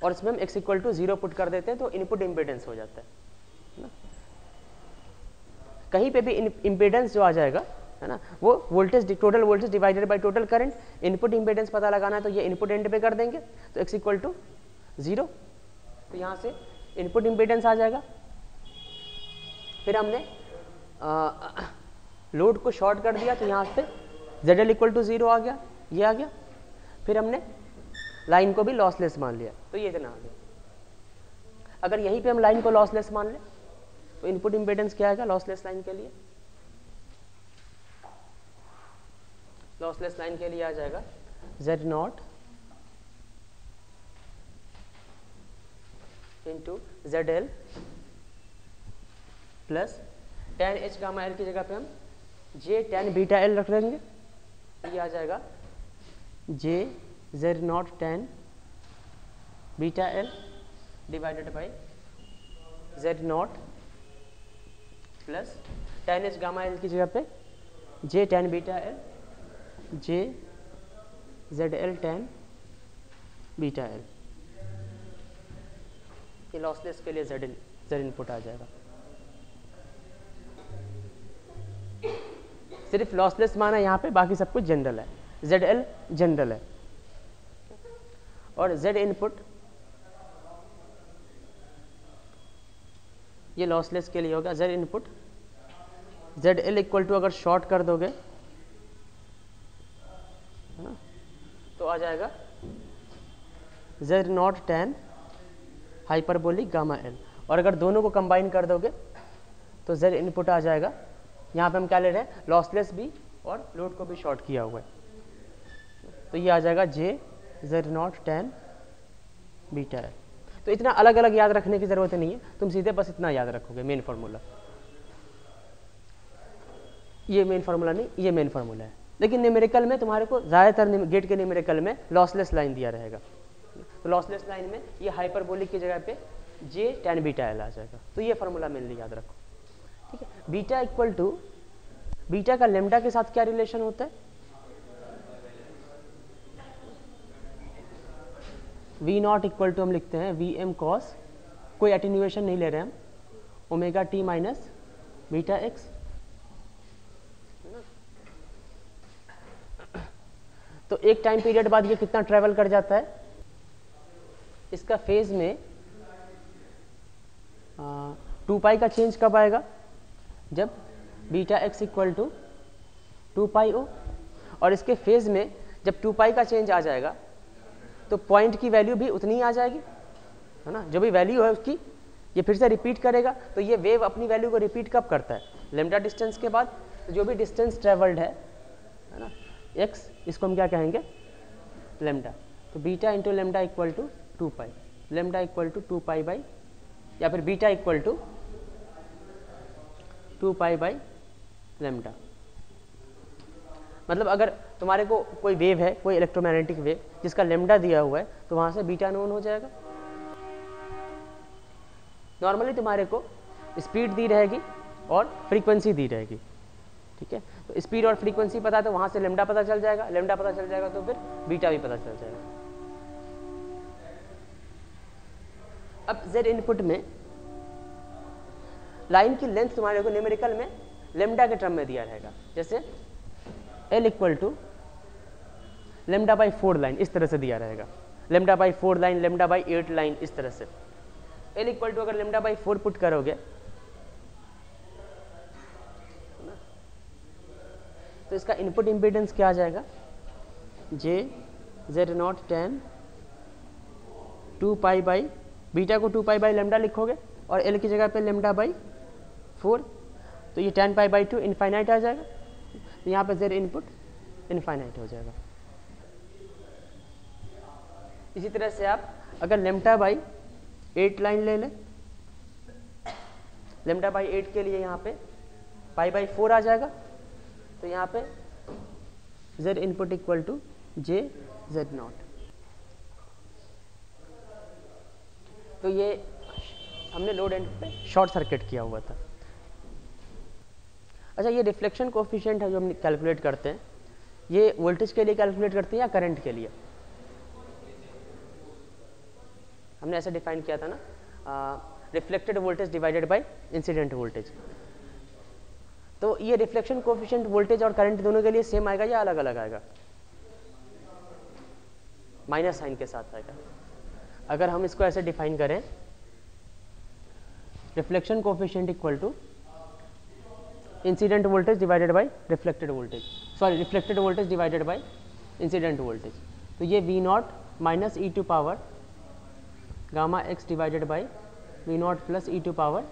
और इसमें हम x इक्वल टू 0 पुट कर देते हैं तो इनपुट इम्पीडेंस हो जाता है ना। कहीं पे भी इम्पीडेंस जो आ जाएगा है ना, वो voltage total voltage divided by total current, input impedance पता लगाना है तो ये इनपुट एंड पे कर देंगे, तो x इक्वल टू 0, तो यहाँ से इनपुट इम्पीडेंस आ जाएगा। फिर हमने लोड को शॉर्ट कर दिया तो यहाँ पे ZL इक्वल टू 0 आ गया, ये आ गया। फिर हमने लाइन को भी लॉसलेस मान लिया, तो ये इतना आ गया। अगर यहीं पे हम लाइन को लॉसलेस मान लें तो इनपुट इम्पीडेंस क्या आएगा लॉसलेस लाइन के लिए, लॉसलेस लाइन के लिए आ जाएगा Z naught into ZL plus tan H gamma L की जगह पे हम J tan बीटा L रख लेंगे, ये आ जाएगा J Z not tan beta L divided by Z not plus tan h gamma L की जगह पे J tan beta L, J Z L tan beta L. ये लॉसलेस के लिए जेड इनपुट आ जाएगा। सिर्फ लॉसलेस माना यहाँ पे, बाकी सब कुछ जनरल है। जेड एल जनरल है और जेड इनपुट ये लॉसलेस के लिए होगा। Z input z L equal to अगर शॉर्ट कर दोगे तो आ जाएगा z not tan hyperbolic gamma l, और अगर दोनों को कंबाइन कर दोगे तो जेड इनपुट आ जाएगा। यहाँ पे हम क्या ले रहे हैं, लॉसलेस भी और लोड को भी शॉर्ट किया हुआ है, तो ये आ जाएगा J Z not tan beta L. तो इतना अलग अलग याद रखने की जरूरत नहीं है, तुम सीधे बस इतना याद रखोगे, मेन फार्मूला। ये मेन फार्मूला नहीं, ये मेन फार्मूला है। लेकिन न्यूमेरिकल में तुम्हारे को ज़्यादातर गेट के न्यूमेरिकल में लॉसलेस लाइन दिया रहेगा, तो लॉसलेस लाइन में ये हाइपरबोलिक की जगह पे जे tan बीटा एल आ जाएगा। तो ये फार्मूला मेनली याद रखो, ठीक है। बीटा इक्वल टू, बीटा का लेमडा के साथ क्या रिलेशन होता है, वी नॉट इक्वल टू हम लिखते हैं वी एम कॉस, कोई एटीन्यूएशन नहीं ले रहे हम, omega t minus beta x. तो एक टाइम पीरियड बाद ये कितना ट्रेवल कर जाता है, इसका फेज में 2 पाई का चेंज कब आएगा, जब बीटा एक्स इक्वल टू 2 पाई ओ, और इसके फेज में जब 2 पाई का चेंज आ जाएगा तो पॉइंट की वैल्यू भी उतनी ही आ जाएगी, है ना। जो भी वैल्यू है उसकी ये फिर से रिपीट करेगा। तो ये वेव अपनी वैल्यू को रिपीट कब करता है, लेमडा डिस्टेंस के बाद। तो जो भी डिस्टेंस ट्रेवल्ड है ना, एक्स, इसको हम क्या कहेंगे, लेमडा। तो beta into lambda equal to 2 pi, lambda equal to 2 pi by, या फिर beta equal to 2 pi by lambda. मतलब अगर तुम्हारे को कोई वेव है, कोई इलेक्ट्रोमैग्नेटिक वेव जिसका लेमडा दिया हुआ है, तो वहाँ से बीटा नोन हो जाएगा। नॉर्मली तुम्हारे को स्पीड दी रहेगी और फ्रीक्वेंसी दी रहेगी, ठीक है। तो स्पीड और फ्रीक्वेंसी पता है तो वहाँ से लेमडा पता चल जाएगा, लेमडा पता चल जाएगा तो फिर बीटा भी पता चल जाएगा। अब जेड इनपुट में लाइन की लेंथ तुम्हारे को न्यूमेरिकल में लेमडा के टर्म में दिया रहेगा, जैसे L equal to lambda by 4 line, इस तरह से दिया रहेगा, lambda by 4 line, lambda by 8 line, इस तरह से। एल इक्वल टू अगर लेमडा बाई 4 पुट करोगे तो इसका इनपुट इम्पीडेंस क्या आ जाएगा, J Z not tan 2 pi by, beta को 2 पाई बाई लेमडा लिखोगे और एल की जगह पे लेमडा बाई 4, तो ये 10 पाई बाई 2 इनफाइनाइट आ जाएगा। तो यहाँ पे जेड इनपुट इनफाइनाइट हो जाएगा। इसी तरह से आप अगर लेमडा बाई 8 लाइन ले लें, लेमडा बाई 8 के लिए यहाँ पे पाई बाई 4 आ जाएगा। तो यहाँ पे z input equal to j Z naught. तो ये हमने लोड एंड पे शॉर्ट सर्किट किया हुआ था। अच्छा, ये रिफ्लेक्शन कोफिशिएंट है जो हम कैलकुलेट करते हैं, ये वोल्टेज के लिए कैलकुलेट करते हैं या करंट के लिए? हमने ऐसे डिफाइन किया था ना, reflected voltage divided by incident voltage. तो ये रिफ्लेक्शन कोफिशिएंट वोल्टेज और करंट दोनों के लिए सेम आएगा या अलग अलग आएगा? माइनस साइन के साथ आएगा। अगर हम इसको ऐसे डिफाइन करें, reflection coefficient equal to incident voltage divided by reflected voltage, sorry reflected voltage divided by incident voltage. तो ये v not minus e to power gamma x divided by v not plus e to power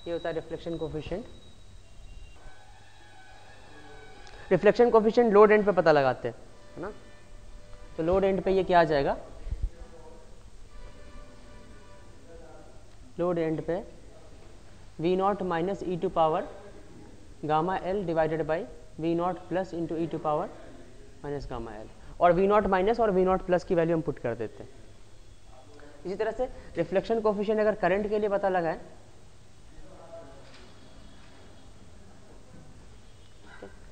ये होता है reflection coefficient. Reflection coefficient load end पे पता लगाते हैं, है ना। तो लोड एंड पे ये क्या आ जाएगा, लोड एंड पे v not minus e to power gamma l divided by v not plus into e to power minus gamma l. और वी नॉट माइनस और वी नॉट प्लस की वैल्यू हम पुट कर देते हैं। इसी तरह से रिफ्लेक्शन कोफिशिएंट अगर करंट के लिए पता लगाएं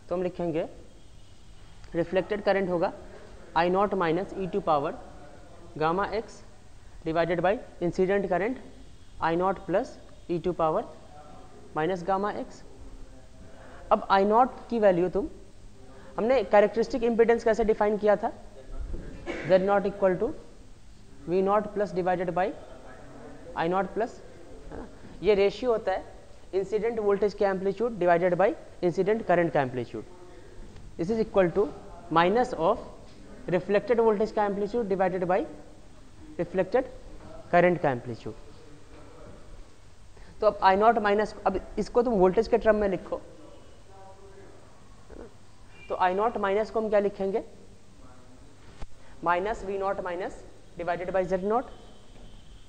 तो हम लिखेंगे रिफ्लेक्टेड करंट होगा I not minus e to power gamma x divided by incident current I not plus e to power minus gamma x. अब आई नॉट की वैल्यू हमने कैरेक्टरिस्टिक इम्पिडेंस कैसे डिफाइन किया था, Z not equal to we not plus divided by I not plus, है ना। ये ratio होता है इंसिडेंट वोल्टेज का amplitude divided by incident current का amplitude. This is equal to minus of reflected voltage का amplitude divided by reflected current का amplitude. तो अब आई नॉट माइनस, अब इसको तुम वोल्टेज के टर्म में लिखो, है ना। तो आई नॉट माइनस को हम क्या लिखेंगे, minus we not minus divided by Z not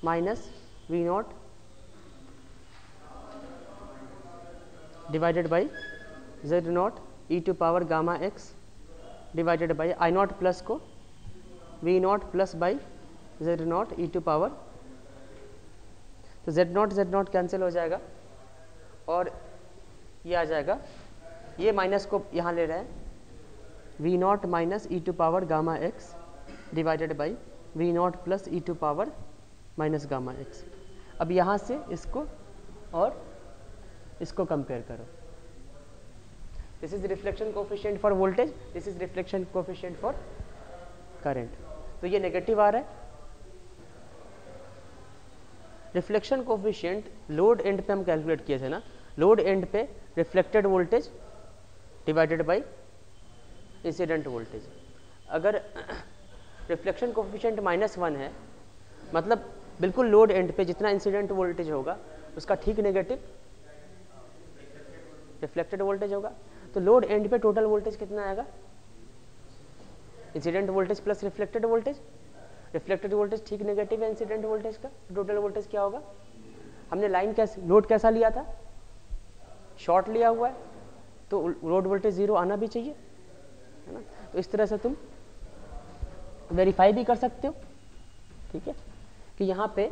minus we not divided by Z not e to power gamma x divided by I not plus को V not plus by Z not e to power, तो Z not cancel हो जाएगा और ये आ जाएगा, ये minus को यहाँ ले रहे हैं, v not minus e to power gamma x divided by v not plus e to power minus gamma x. अब यहाँ से इसको और इसको कंपेयर करो, this is reflection coefficient for voltage, this is reflection coefficient for current, तो ये negative आ रहा है। रिफ्लेक्शन कोफिशिएंट लोड एंड पे हम कैलकुलेट किए थे ना, लोड एंड पे reflected voltage divided by incident voltage. अगर रिफ्लेक्शन कोफिशिएंट -1 है, मतलब बिल्कुल लोड एंड पे जितना इंसिडेंट वोल्टेज होगा उसका ठीक नेगेटिव रिफ्लेक्टेड वोल्टेज होगा। तो लोड एंड पे टोटल वोल्टेज कितना आएगा, incident voltage plus reflected voltage. Reflected voltage ठीक नेगेटिव है इंसिडेंट वोल्टेज का, टोटल वोल्टेज क्या होगा, हमने लाइन कैसे लोड कैसा लिया था, शॉर्ट लिया हुआ है, तो लोड वोल्टेज 0 आना भी चाहिए, है ना। तो इस तरह से तुम वेरीफाई भी कर सकते हो, ठीक है, कि यहाँ पे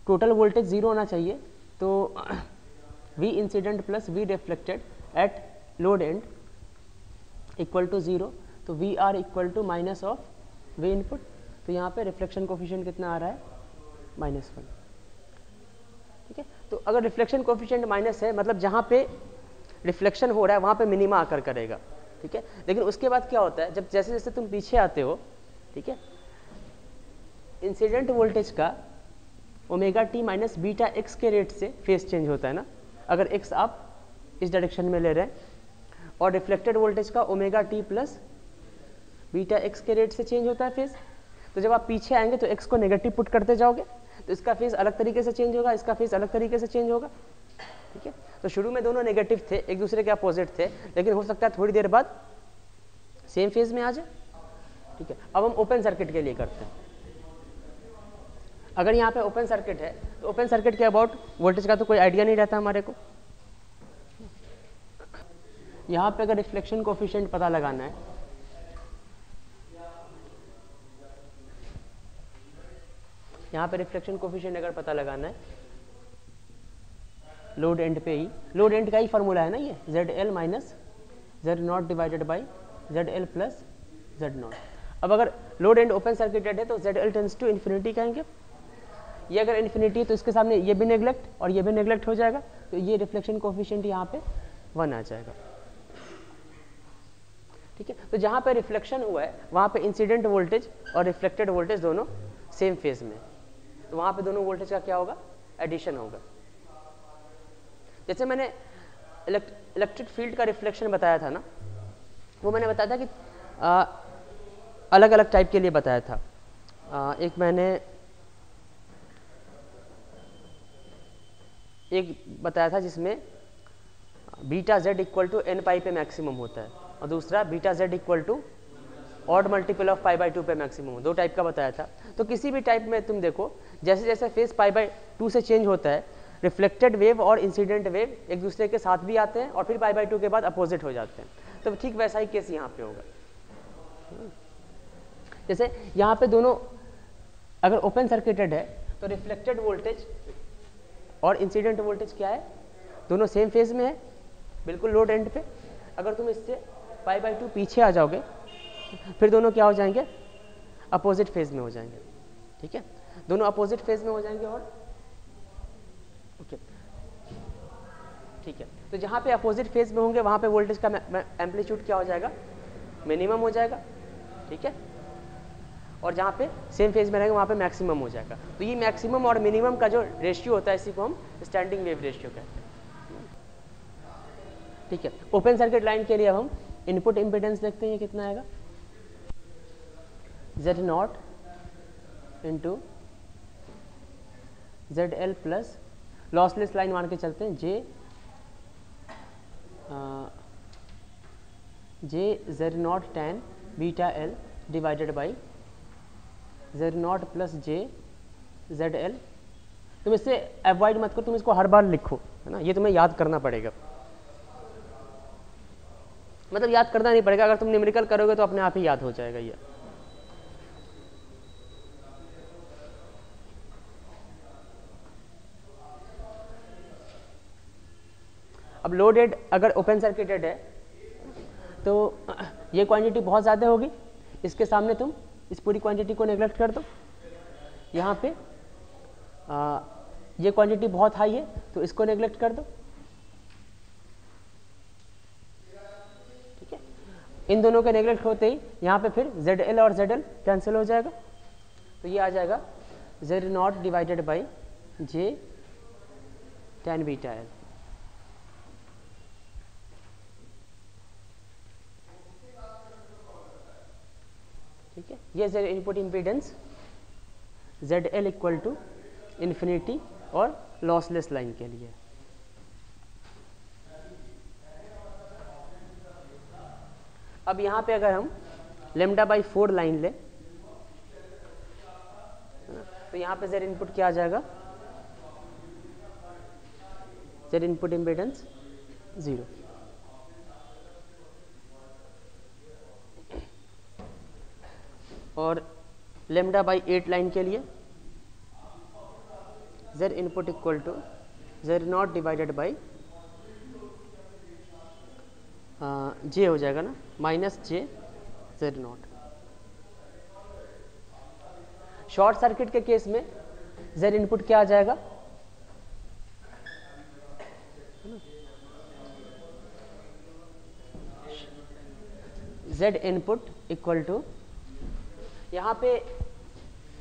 टोटल वोल्टेज 0 आना चाहिए। तो v incident plus v reflected at load end equal to 0, तो v r equal to minus of v input. तो यहाँ पे रिफ्लेक्शन कोफिशिएंट कितना आ रहा है, -1, ठीक है। तो अगर रिफ्लेक्शन कोफिशिएंट माइनस है, मतलब जहाँ पे रिफ्लेक्शन हो रहा है वहाँ पे मिनिमा आकर करेगा, ठीक है। लेकिन उसके बाद क्या होता है, जब जैसे जैसे तुम पीछे आते हो, ठीक है, इंसिडेंट वोल्टेज का omega t minus beta x के रेट से फेस चेंज होता है ना, अगर एक्स आप इस डायरेक्शन में ले रहे हैं, और रिफ्लेक्टेड वोल्टेज का omega T plus beta x के रेट से चेंज होता है फेस। तो जब आप पीछे आएंगे तो एक्स को नेगेटिव पुट करते जाओगे, तो इसका फेस अलग तरीके से चेंज होगा, इसका फेस अलग तरीके से चेंज होगा, ठीक है। तो शुरू में दोनों नेगेटिव थे, एक दूसरे के अपोजिट थे, लेकिन हो सकता है थोड़ी देर बाद सेम फेज में आ जाए, ठीक है। अब हम ओपन सर्किट के लिए करते हैं। अगर यहाँ पे ओपन सर्किट है तो ओपन सर्किट के अबाउट वोल्टेज का तो कोई आइडिया नहीं रहता हमारे को। यहाँ पे अगर रिफ्लेक्शन कोफिशिएंट पता लगाना है, यहाँ पे रिफ्लेक्शन कोफिशिएंट अगर पता लगाना है लोड एंड पे ही, लोड एंड का ही फॉर्मूला है ना ये, ZL minus Z not divided by ZL plus Z not. अब अगर लोड एंड ओपन सर्किटेड है तो ZL टेंस टू इन्फिनिटी कहेंगे, ये अगर इन्फिनिटी है तो इसके सामने ये भी नेग्लेक्ट और ये भी नेग्लेक्ट हो जाएगा, तो ये रिफ्लेक्शन कोफिशिएंट यहाँ पे 1 आ जाएगा, ठीक है। तो जहाँ पे रिफ्लेक्शन हुआ है वहाँ पे इंसिडेंट वोल्टेज और रिफ्लेक्टेड वोल्टेज दोनों सेम फेज में, तो वहाँ पे दोनों वोल्टेज का क्या होगा, एडिशन होगा। जैसे मैंने इलेक्ट्रिक फील्ड का रिफ्लेक्शन बताया था ना, वो मैंने बताया था कि अलग अलग टाइप के लिए बताया था। एक मैंने एक बताया था जिसमें beta Z equal to n pi पे मैक्सिमम होता है, और दूसरा beta Z equal to odd multiple of π/2 पे मैक्सिमम, 2 टाइप का बताया था। तो किसी भी टाइप में तुम देखो, जैसे जैसे फेज π/2 से चेंज होता है, रिफ्लेक्टेड वेव और इंसिडेंट वेव एक दूसरे के साथ भी आते हैं और फिर π/2 के बाद अपोजिट हो जाते हैं। तो ठीक वैसा ही केस यहाँ पे होगा। जैसे यहाँ पे दोनों अगर ओपन सर्किटेड है तो रिफ्लेक्टेड वोल्टेज और इंसिडेंट वोल्टेज क्या है, दोनों सेम फेज में है बिल्कुल लोड एंड पे। अगर तुम इससे π/2 पीछे आ जाओगे फिर दोनों क्या हो जाएंगे, अपोजिट फेज में हो जाएंगे। ठीक है, दोनों अपोजिट फेज में हो जाएंगे और ओके ठीक है। तो जहाँ पे अपोजिट फेज में होंगे वहाँ पे वोल्टेज का एम्पलीट्यूड क्या हो जाएगा, मिनिमम हो जाएगा। ठीक है, और जहाँ पे सेम फेज में रहेंगे वहाँ पे मैक्सिमम हो जाएगा। तो ये मैक्सिमम और मिनिमम का जो रेशियो होता है इसी को हम स्टैंडिंग वेव रेशियो कहते हैं। ठीक है, ओपन सर्किट लाइन के लिए अब हम इनपुट इम्पीडेंस देखते हैं, ये कितना आएगा, Z0 into ZL plus lossless line मान के चलते हैं J Z0 tan beta L divided by Z0 plus J ZL। तुम इससे अवॉइड मत करो, तुम इसको हर बार लिखो, है ना, ये तुम्हें याद करना पड़ेगा। मतलब याद करना नहीं पड़ेगा, अगर तुम न्यूमेरिकल करोगे तो अपने आप ही याद हो जाएगा ये। अब लोडेड अगर ओपन सर्किटेड है तो ये क्वांटिटी बहुत ज़्यादा होगी, इसके सामने तुम इस पूरी क्वांटिटी को नेग्लेक्ट कर दो। यहाँ पे ये क्वांटिटी बहुत हाई है तो इसको नेग्लेक्ट कर दो। ठीक है, इन दोनों के नेग्लेक्ट होते ही यहाँ पे फिर ZL और ZL कैंसिल हो जाएगा, तो ये आ जाएगा Z0 divided by J tan beta L। ठीक है, ये Z input impedance ZL equal to infinity और लॉसलेस लाइन के लिए। अब यहाँ पे अगर हम λ/4 लाइन ले तो यहाँ पे Z इनपुट क्या आ जाएगा, Z इनपुट इम्पीडेंस 0। और λ/8 लाइन के लिए Z input equal to Z0 divided by J हो जाएगा ना, -J Z0। शॉर्ट सर्किट के केस में Z इनपुट क्या आ जाएगा, Z इनपुट इक्वल टू, यहाँ पे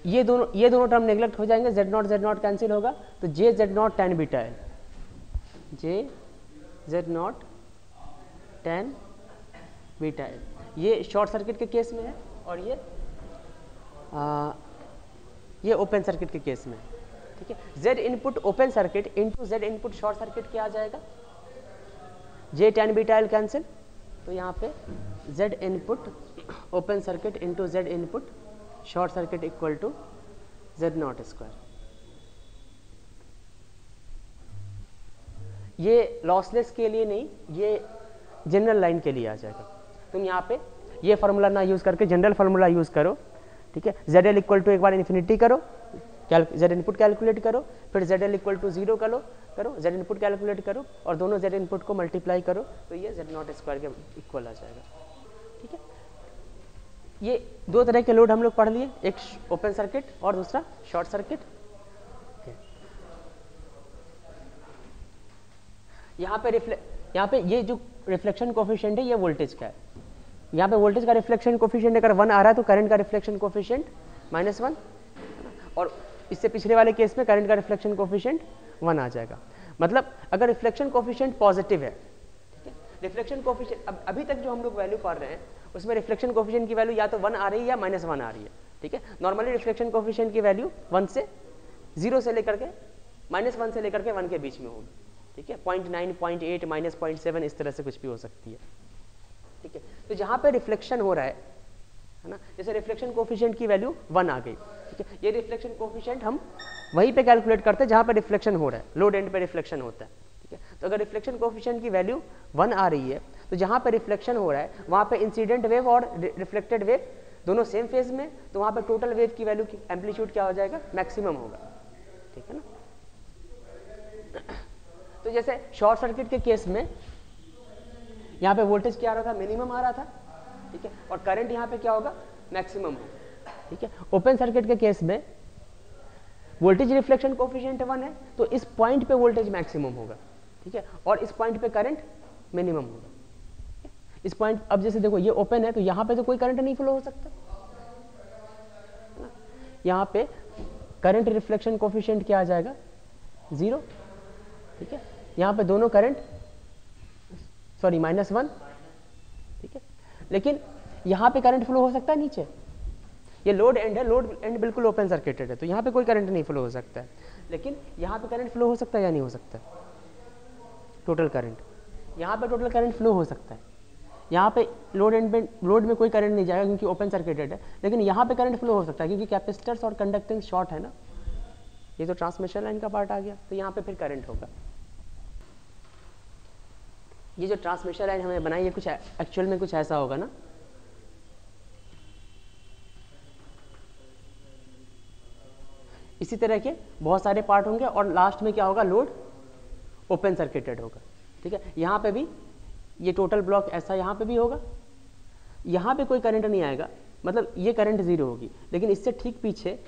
ये दोनों टर्म नेग्लेक्ट हो जाएंगे, Z0 कैंसिल होगा तो J Z0 tan beta L, J Z0 tan beta L। ये शॉर्ट सर्किट के केस में है और ये ओपन सर्किट के केस में है। ठीक है, Z input open circuit into Z input short circuit क्या आ जाएगा, J tan beta L cancel, तो यहाँ पे Z input open circuit into Z input short circuit equal to Z0 square. ये लॉसलेस के लिए नहीं, ये जनरल लाइन के लिए आ जाएगा। तुम यहाँ पे ये फार्मूला ना यूज़ करके जनरल फार्मूला यूज़ करो। ठीक है, ZL इक्वल टू एक बार इन्फिनिटी करो, Z इनपुट कैलकुलेट करो, फिर ZL इक्वल टू 0 करो, Z इनपुट कैलकुलेट करो और दोनों Z इनपुट को मल्टीप्लाई करो तो ये Z0 स्क्वायर के इक्वल आ जाएगा। ठीक है, ये दो तरह के लोड हम लोग पढ़ लिए, एक ओपन सर्किट और दूसरा शॉर्ट सर्किट। यहाँ पे ये जो रिफ्लेक्शन कोफिशिएंट है ये वोल्टेज का है। यहाँ पे वोल्टेज का रिफ्लेक्शन कोफिशिएंट अगर 1 आ रहा है तो करंट का रिफ्लेक्शन कोफिशिएंट -1, और इससे पिछले वाले केस में करंट का रिफ्लेक्शन कोफिशिएंट 1 आ जाएगा। मतलब अगर रिफ्लेक्शन कोफिशिएंट पॉजिटिव है, ठीक है, रिफ्लेक्शन कोफिशिएंट अभी तक जो हम लोग वैल्यू पढ़ रहे हैं उसमें रिफ्लेक्शन कोफिशिएंट की वैल्यू या तो 1 आ रही है या -1 आ रही है। ठीक है, नॉर्मली रिफ्लेक्शन कोफिशिएंट की वैल्यू 0 से लेकर के -1 से लेकर के 1 के बीच में होगी। ठीक है, 0.9, 0.8, -0.7 इस तरह से कुछ भी हो सकती है। ठीक है, तो जहाँ पे रिफ्लेक्शन हो रहा है ना, जैसे रिफ्लेक्शन कोफिशिएंट की वैल्यू 1 आ गई। ठीक है, ये रिफ्लेक्शन कोफिशिएंट हम वहीं पे कैलकुलेट करते हैं जहाँ पे रिफ्लेक्शन हो रहा है, लोड एंड पे रिफ्लेक्शन होता है। ठीक है, तो अगर रिफ्लेक्शन कोफिशिएंट की वैल्यू 1 आ रही है तो जहाँ पे रिफ्लेक्शन हो रहा है वहाँ पे इंसिडेंट वेव और रिफ्लेक्टेड वेव दोनों सेम फेज में, तो वहाँ पे टोटल वेव की वैल्यू की एम्पलीट्यूड क्या हो जाएगा, मैक्सिमम होगा, ठीक है ना। तो जैसे शॉर्ट सर्किट के केस में यहाँ पे वोल्टेज क्या आ रहा था, मिनिमम आ रहा था, ठीक है, और करंट यहाँ पे क्या होगा, मैक्सिमम होगा, ठीक है। ओपन सर्किट के केस में वोल्टेज रिफ्लेक्शन कोफिशिएंट 1 है, तो इस पॉइंट पे वोल्टेज मैक्सिमम होगा, ठीक है, और इस पॉइंट पे करंट मिनिमम होगा। इस पॉइंट, अब जैसे देखो ये ओपन है तो यहाँ पे तो कोई करंट नहीं फ्लो हो सकता, यहाँ पे करंट रिफ्लेक्शन कोफिशिएंट क्या आ जाएगा, 0, ठीक है। यहाँ पे दोनों करंट -1, ठीक है, लेकिन यहाँ पे करंट फ्लो हो सकता है नीचे, ये लोड एंड है, लोड एंड बिल्कुल ओपन सर्किटेड है, तो यहाँ पे कोई करंट नहीं फ्लो हो सकता है, लेकिन यहाँ पे करंट फ्लो हो सकता है या नहीं हो सकता है, टोटल करंट, यहाँ पे टोटल करंट फ्लो हो सकता है, यहाँ पे लोड में कोई करंट नहीं जाएगा क्योंकि ओपन सर्किटेड है, लेकिन यहाँ पे करंट फ्लो हो सकता है क्योंकि कैपेसिटर्स और कंडक्टेंस शॉर्ट है ना, ये तो ट्रांसमिशन लाइन का पार्ट आ गया, तो यहाँ पे फिर करंट होगा। ये जो ट्रांसमिशन लाइन हमें बनाई है कुछ एक्चुअल में कुछ ऐसा होगा ना, इसी तरह के बहुत सारे पार्ट होंगे और लास्ट में क्या होगा, लोड ओपन सर्किटेड होगा, ठीक है। यहाँ पे भी ये टोटल ब्लॉक ऐसा यहाँ पे भी होगा, यहाँ पे कोई करंट नहीं आएगा, मतलब ये करंट 0 होगी, लेकिन इससे ठीक पीछे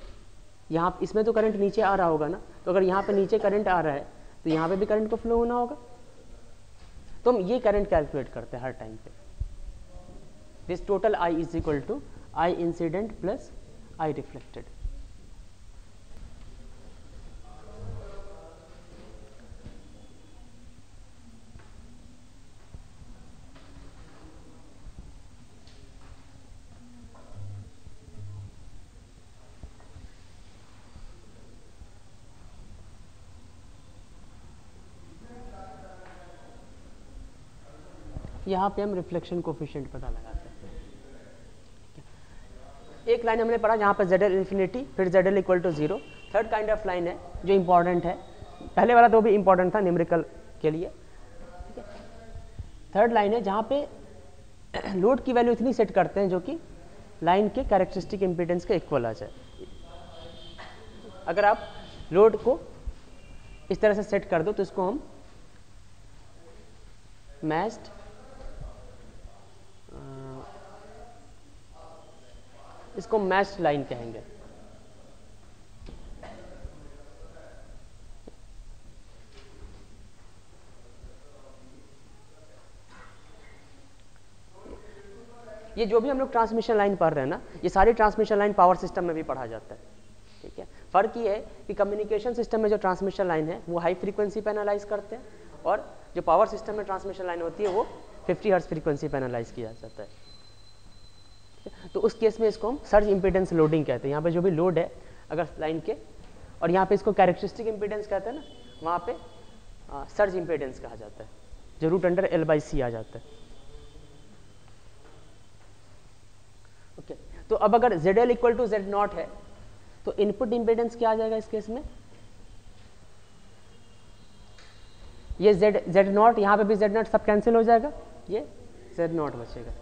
यहाँ इसमें तो करंट नीचे आ रहा होगा ना, तो अगर यहाँ पे नीचे करंट आ रहा है तो यहाँ पे भी करंट को फ्लो होना होगा, तो हम ये करंट कैलकुलेट करते हैं हर टाइम पे। This total I is equal to I incident plus I reflected. यहाँ पे हम रिफ्लेक्शन कोफिशिएंट पता लगाते हैं। एक लाइन हमने पढ़ा जहाँ पर ZL इन्फिनिटी, फिर ZL equal to 0। Third kind of line है जो इम्पॉर्टेंट है, पहले वाला तो भी इम्पॉर्टेंट था न्यूमेरिकल के लिए, ठीक है। थर्ड लाइन है जहाँ पे लोड की वैल्यू इतनी सेट करते हैं जो कि लाइन के कैरेक्टरिस्टिक इम्पीडेंस के इक्वल आ जाए। अगर आप लोड को इस तरह से सेट कर दो तो इसको हम मैच्ड इसको मैच्ड लाइन कहेंगे। ये जो भी हम लोग ट्रांसमिशन लाइन पढ़ रहे हैं ना, ये सारी ट्रांसमिशन लाइन पावर सिस्टम में भी पढ़ा जाता है, ठीक है। फर्क ये है कि कम्युनिकेशन सिस्टम में जो ट्रांसमिशन लाइन है वो हाई फ्रीक्वेंसी पे एनालाइज करते हैं, और जो पावर सिस्टम में ट्रांसमिशन लाइन होती है वो 50 हर्ट्ज फ्रीक्वेंसी पे एनालाइज किया जाता है। तो उस केस में इसको हम सर्ज इम्पीडेंस लोडिंग कहते हैं। यहाँ पे जो भी लोड है अगर लाइन के, और यहाँ पे इसको कैरेक्टरिस्टिक इम्पीडेंस कहते हैं ना, वहाँ पे सर्ज इम्पीडेंस कहा जाता है, जो √L/C आ जाता है। ओके, तो अब अगर ZL इक्वल टू Z0 है तो इनपुट इम्पीडेंस क्या आ जाएगा इस केस में, ये Z0, यहाँ पे भी Z0 सब कैंसिल हो जाएगा, ये Z0 बचेगा।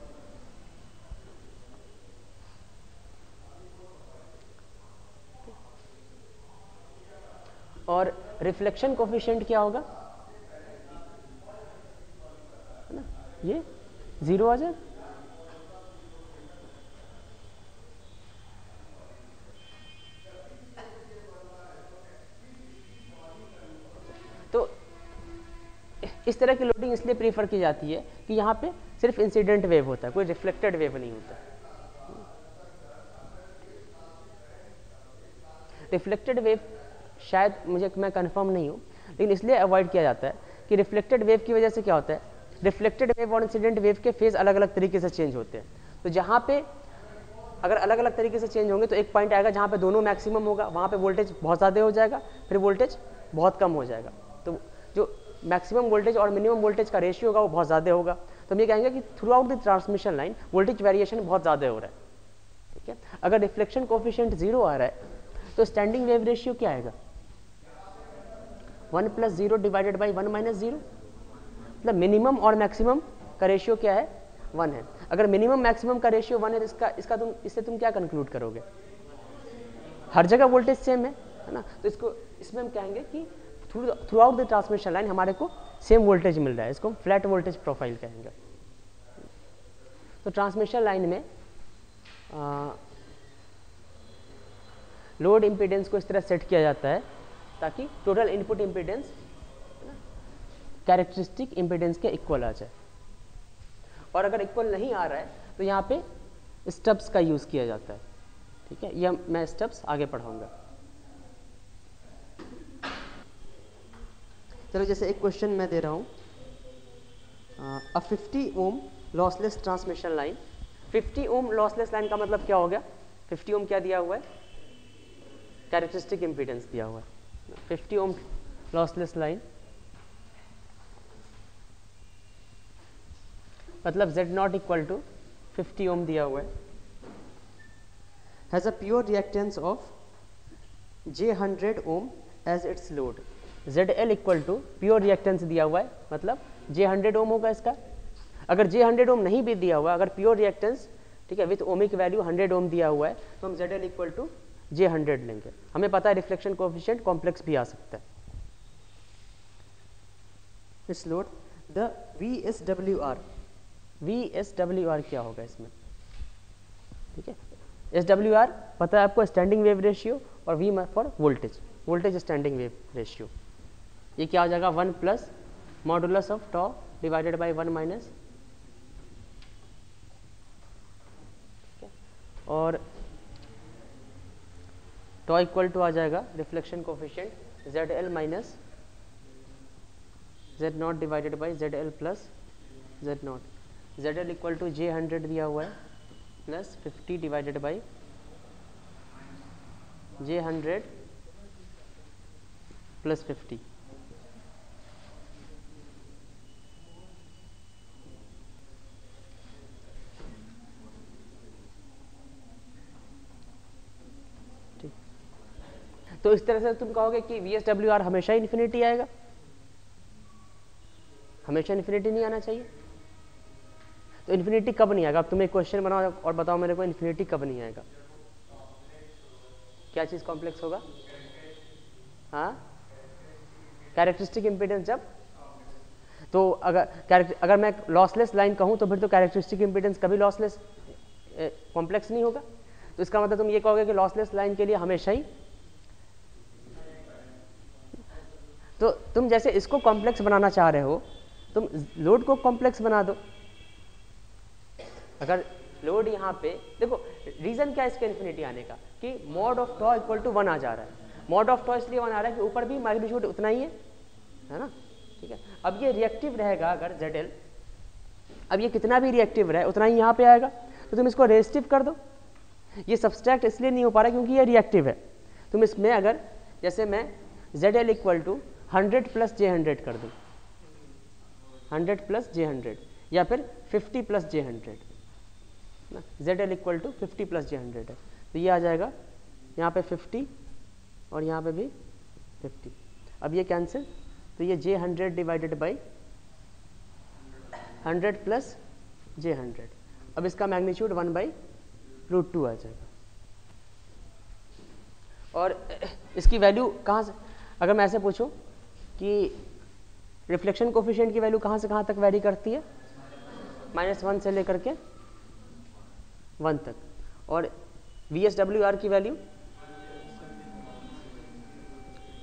और रिफ्लेक्शन कोफिशिएंट क्या होगा, है ना, ये 0 आ जाए। तो इस तरह की लोडिंग इसलिए प्रीफर की जाती है कि यहाँ पे सिर्फ इंसिडेंट वेव होता है, कोई रिफ्लेक्टेड वेव नहीं होता। रिफ्लेक्टेड वेव शायद मैं कंफर्म नहीं हूँ, लेकिन इसलिए अवॉइड किया जाता है कि रिफ्लेक्टेड वेव की वजह से क्या होता है, रिफ्लेक्टेड वेव और इंसिडेंट वेव के फेज अलग अलग तरीके से चेंज होते हैं। तो जहाँ पे अगर अलग अलग तरीके से चेंज होंगे तो एक पॉइंट आएगा जहाँ पे दोनों मैक्सिमम होगा, वहाँ पे वोल्टेज बहुत ज़्यादा हो जाएगा, फिर वोल्टेज बहुत कम हो जाएगा। तो जो मैक्सिमम वोल्टेज और मिनिमम वोल्टेज का रेशियो होगा वो बहुत ज़्यादा होगा। तो हम ये कहेंगे कि through out the transmission line voltage variation बहुत ज़्यादा हो रहा है, ठीक है। अगर रिफ्लेक्शन कोफिशिएंट 0 आ रहा है तो स्टैंडिंग वेव रेशियो क्या आएगा, 1 + 0 / 1 - 0। मतलब मिनिमम और मैक्सिमम का रेशियो क्या है, 1 है। अगर मिनिमम मैक्सिमम का रेशियो 1 है तो इससे तुम क्या कंक्लूड करोगे? हर जगह वोल्टेज सेम है ना। तो इसमें हम कहेंगे कि through out the transmission line हमारे को सेम वोल्टेज मिल रहा है, इसको हम फ्लैट वोल्टेज प्रोफाइल कहेंगे। तो ट्रांसमिशन लाइन में लोड इम्पीडेंस को इस तरह सेट किया जाता है ताकि total input impedance characteristic impedance के इक्वल आ जाए, और अगर इक्वल नहीं आ रहा है तो यहाँ पे स्टब्स का यूज़ किया जाता है। ठीक है, यह मैं स्टब्स आगे पढ़ाऊंगा। चलो जैसे एक क्वेश्चन मैं दे रहा हूँ, अ 50 ohm lossless transmission line. 50 ohm lossless line का मतलब क्या हो गया? 50 ओम क्या दिया हुआ है? कैरेक्टरिस्टिक इम्पीडेंस दिया हुआ है। 50 ओम लॉसलेस लाइन मतलब Z naught equal to 50 ohm दिया हुआ है, has a pure reactance of J100 ohm as its load. ZL equal to pure reactance दिया हुआ है, मतलब J100 ओम होगा इसका। अगर J100 ओम नहीं भी दिया हुआ, अगर प्योर रिएक्टेंस ठीक है विथ ओमिक वैल्यू 100 ओम दिया हुआ है, तो हम ZL इक्वल टू J100 लेंगे। हमें पता है रिफ्लेक्शन कोएफिशिएंट कॉम्प्लेक्स भी आ सकता है। इस लोड द VSWR क्या होगा इसमें? ठीक है, SWR पता है आपको, स्टैंडिंग वेव रेशियो, और V for voltage standing wave ratio. ये क्या हो जाएगा? 1 plus modulus of tau divided by 1 minus, और टॉ इक्वल टू आ जाएगा reflection coefficient ZL minus Z naught divided by ZL plus Z naught. ZL equal to J100 दिया हुआ है plus 50 divided by J100 plus 50। ठीक, तो इस तरह से तुम कहोगे कि VSWR हमेशा इन्फिनिटी आएगा? हमेशा इन्फिनिटी नहीं आना चाहिए। तो इन्फिनिटी कब नहीं आएगा? अब तुम एक क्वेश्चन बनाओ और बताओ मेरे को इन्फिनिटी कब नहीं आएगा। क्या चीज़ कॉम्प्लेक्स होगा? हाँ, कैरेक्टरिस्टिक इम्पीडेंस जब, तो अगर मैं लॉसलेस लाइन कहूँ तो फिर तो कैरेक्टरिस्टिक इम्पीडेंस कभी लॉसलेस कॉम्प्लेक्स नहीं होगा। तो इसका मतलब तुम ये कहोगे कि लॉसलेस लाइन के लिए हमेशा ही, तो तुम जैसे इसको कॉम्प्लेक्स बनाना चाह रहे हो, तुम लोड को कॉम्प्लेक्स बना दो। अगर लोड यहाँ पे देखो, रीजन क्या है इसके इन्फिनिटी आने का, कि mod of tau equal to 1 आ जा रहा है। मॉड ऑफ टॉ इसलिए 1 आ रहा है कि ऊपर भी मैग्नीट्यूड उतना ही है ना। ठीक है, अब ये रिएक्टिव रहेगा अगर ZL, अब ये कितना भी रिएक्टिव रहे उतना ही यहाँ पे आएगा, तो तुम इसको रेजिस्टिव कर दो। ये सब्सट्रैक्ट इसलिए नहीं हो पा रहा क्योंकि ये रिएक्टिव है। तुम इसमें अगर जैसे मैं ZL equal to 100 plus J100 कर दूँ, 100 प्लस J100, या फिर 50 प्लस J100 ना, ZL equal to 50 plus J100 है, तो ये आ जाएगा यहाँ पे 50 और यहाँ पे भी 50। अब ये कैंसिल, तो ये J100 divided by 100 plus J100। अब इसका मैग्नीट्यूड 1/√2 आ जाएगा। और इसकी वैल्यू कहाँ से, अगर मैं ऐसे पूछूं कि रिफ्लेक्शन कोफिशिएंट की वैल्यू कहाँ से कहाँ तक वैरी करती है? -1 से लेकर के 1 तक। और VSWR की वैल्यू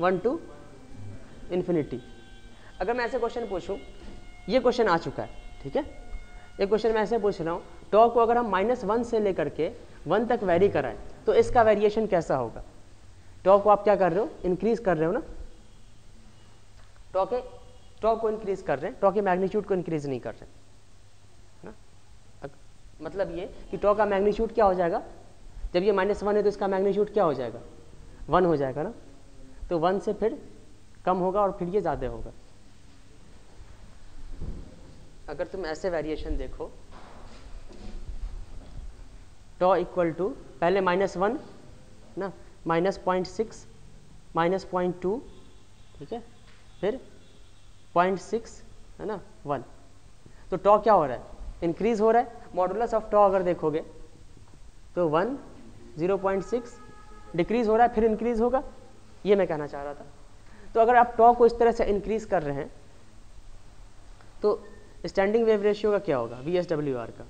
1 टू इन्फिनिटी। अगर मैं ऐसे क्वेश्चन पूछूं, ये क्वेश्चन आ चुका है, ठीक है, एक क्वेश्चन मैं ऐसे पूछ रहा हूँ, टॉ को अगर हम -1 से लेकर के 1 तक वैरी कराएं तो इसका वेरिएशन कैसा होगा? टॉ को आप क्या कर रहे हो? इंक्रीज कर रहे हो ना, टॉ को इंक्रीज कर रहे हैं, टॉ के मैग्नीट्यूड को इंक्रीज नहीं कर रहे ना। मतलब ये कि टॉ का मैग्नीट्यूड क्या हो जाएगा? जब ये -1 है तो इसका मैग्नीट्यूड क्या हो जाएगा? 1 हो जाएगा ना। तो 1 से फिर कम होगा और फिर ये ज़्यादा होगा। अगर तुम ऐसे वेरिएशन देखो, टॉ इक्वल टू पहले -1 ना, -0.6, -0.2, ठीक है, फिर 0.6 है ना, 1। तो टॉ क्या हो रहा है? इंक्रीज हो रहा है, मॉडुलस ऑफ टॉ अगर देखोगे तो 1 0.6 डिक्रीज हो रहा है फिर इंक्रीज होगा, ये मैं कहना चाह रहा था। तो अगर आप टॉ को इस तरह से इंक्रीज कर रहे हैं तो स्टैंडिंग वेव रेशियो का क्या होगा, VSWR का,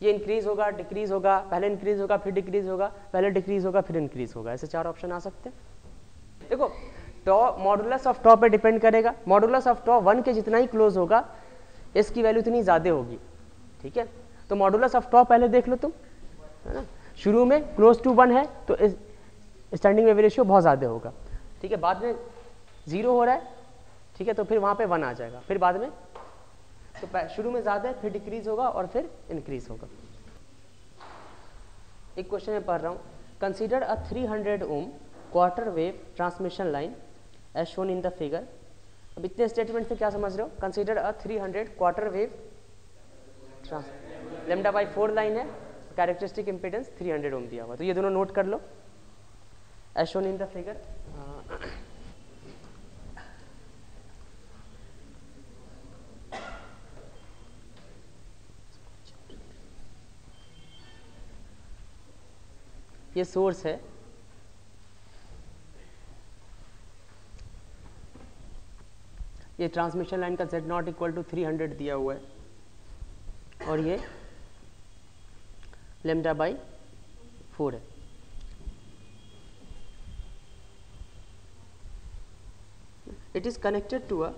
ये इंक्रीज होगा डिक्रीज होगा, पहले इंक्रीज होगा फिर डिक्रीज होगा, पहले डिक्रीज होगा फिर इंक्रीज होगा, ऐसे 4 ऑप्शन आ सकते हैं। देखो टॉ मॉडुलस ऑफ टॉ पे डिपेंड करेगा, मॉडुलस ऑफ टॉ 1 के जितना ही क्लोज होगा इसकी वैल्यू उतनी ज़्यादा होगी, ठीक है। तो मॉडुलस ऑफ टॉ पहले देख लो तुम, है ना, शुरू में क्लोज टू 1 है तो स्टैंडिंग वेव रेशियो बहुत ज़्यादा होगा, ठीक है। बाद में 0 हो रहा है, ठीक है, तो फिर वहाँ पे 1 आ जाएगा, फिर बाद में तो शुरू में ज़्यादा है फिर डिक्रीज होगा और फिर इंक्रीज होगा। एक क्वेश्चन में पढ़ रहा हूँ, consider a 300 ohm quarter wave transmission line as shown in the figure. अब इतने स्टेटमेंट से क्या समझ रहे हो, consider a 300 quarter wave λ/4 line है, कैरेक्टरिस्टिक इम्पीडेंस 300 ओम दिया हुआ, तो ये दोनों नोट कर लो as shown in the figure. ये सोर्स है, ये ट्रांसमिशन लाइन का Z0 = 300 दिया हुआ है और ये λ/4 है। It is connected to a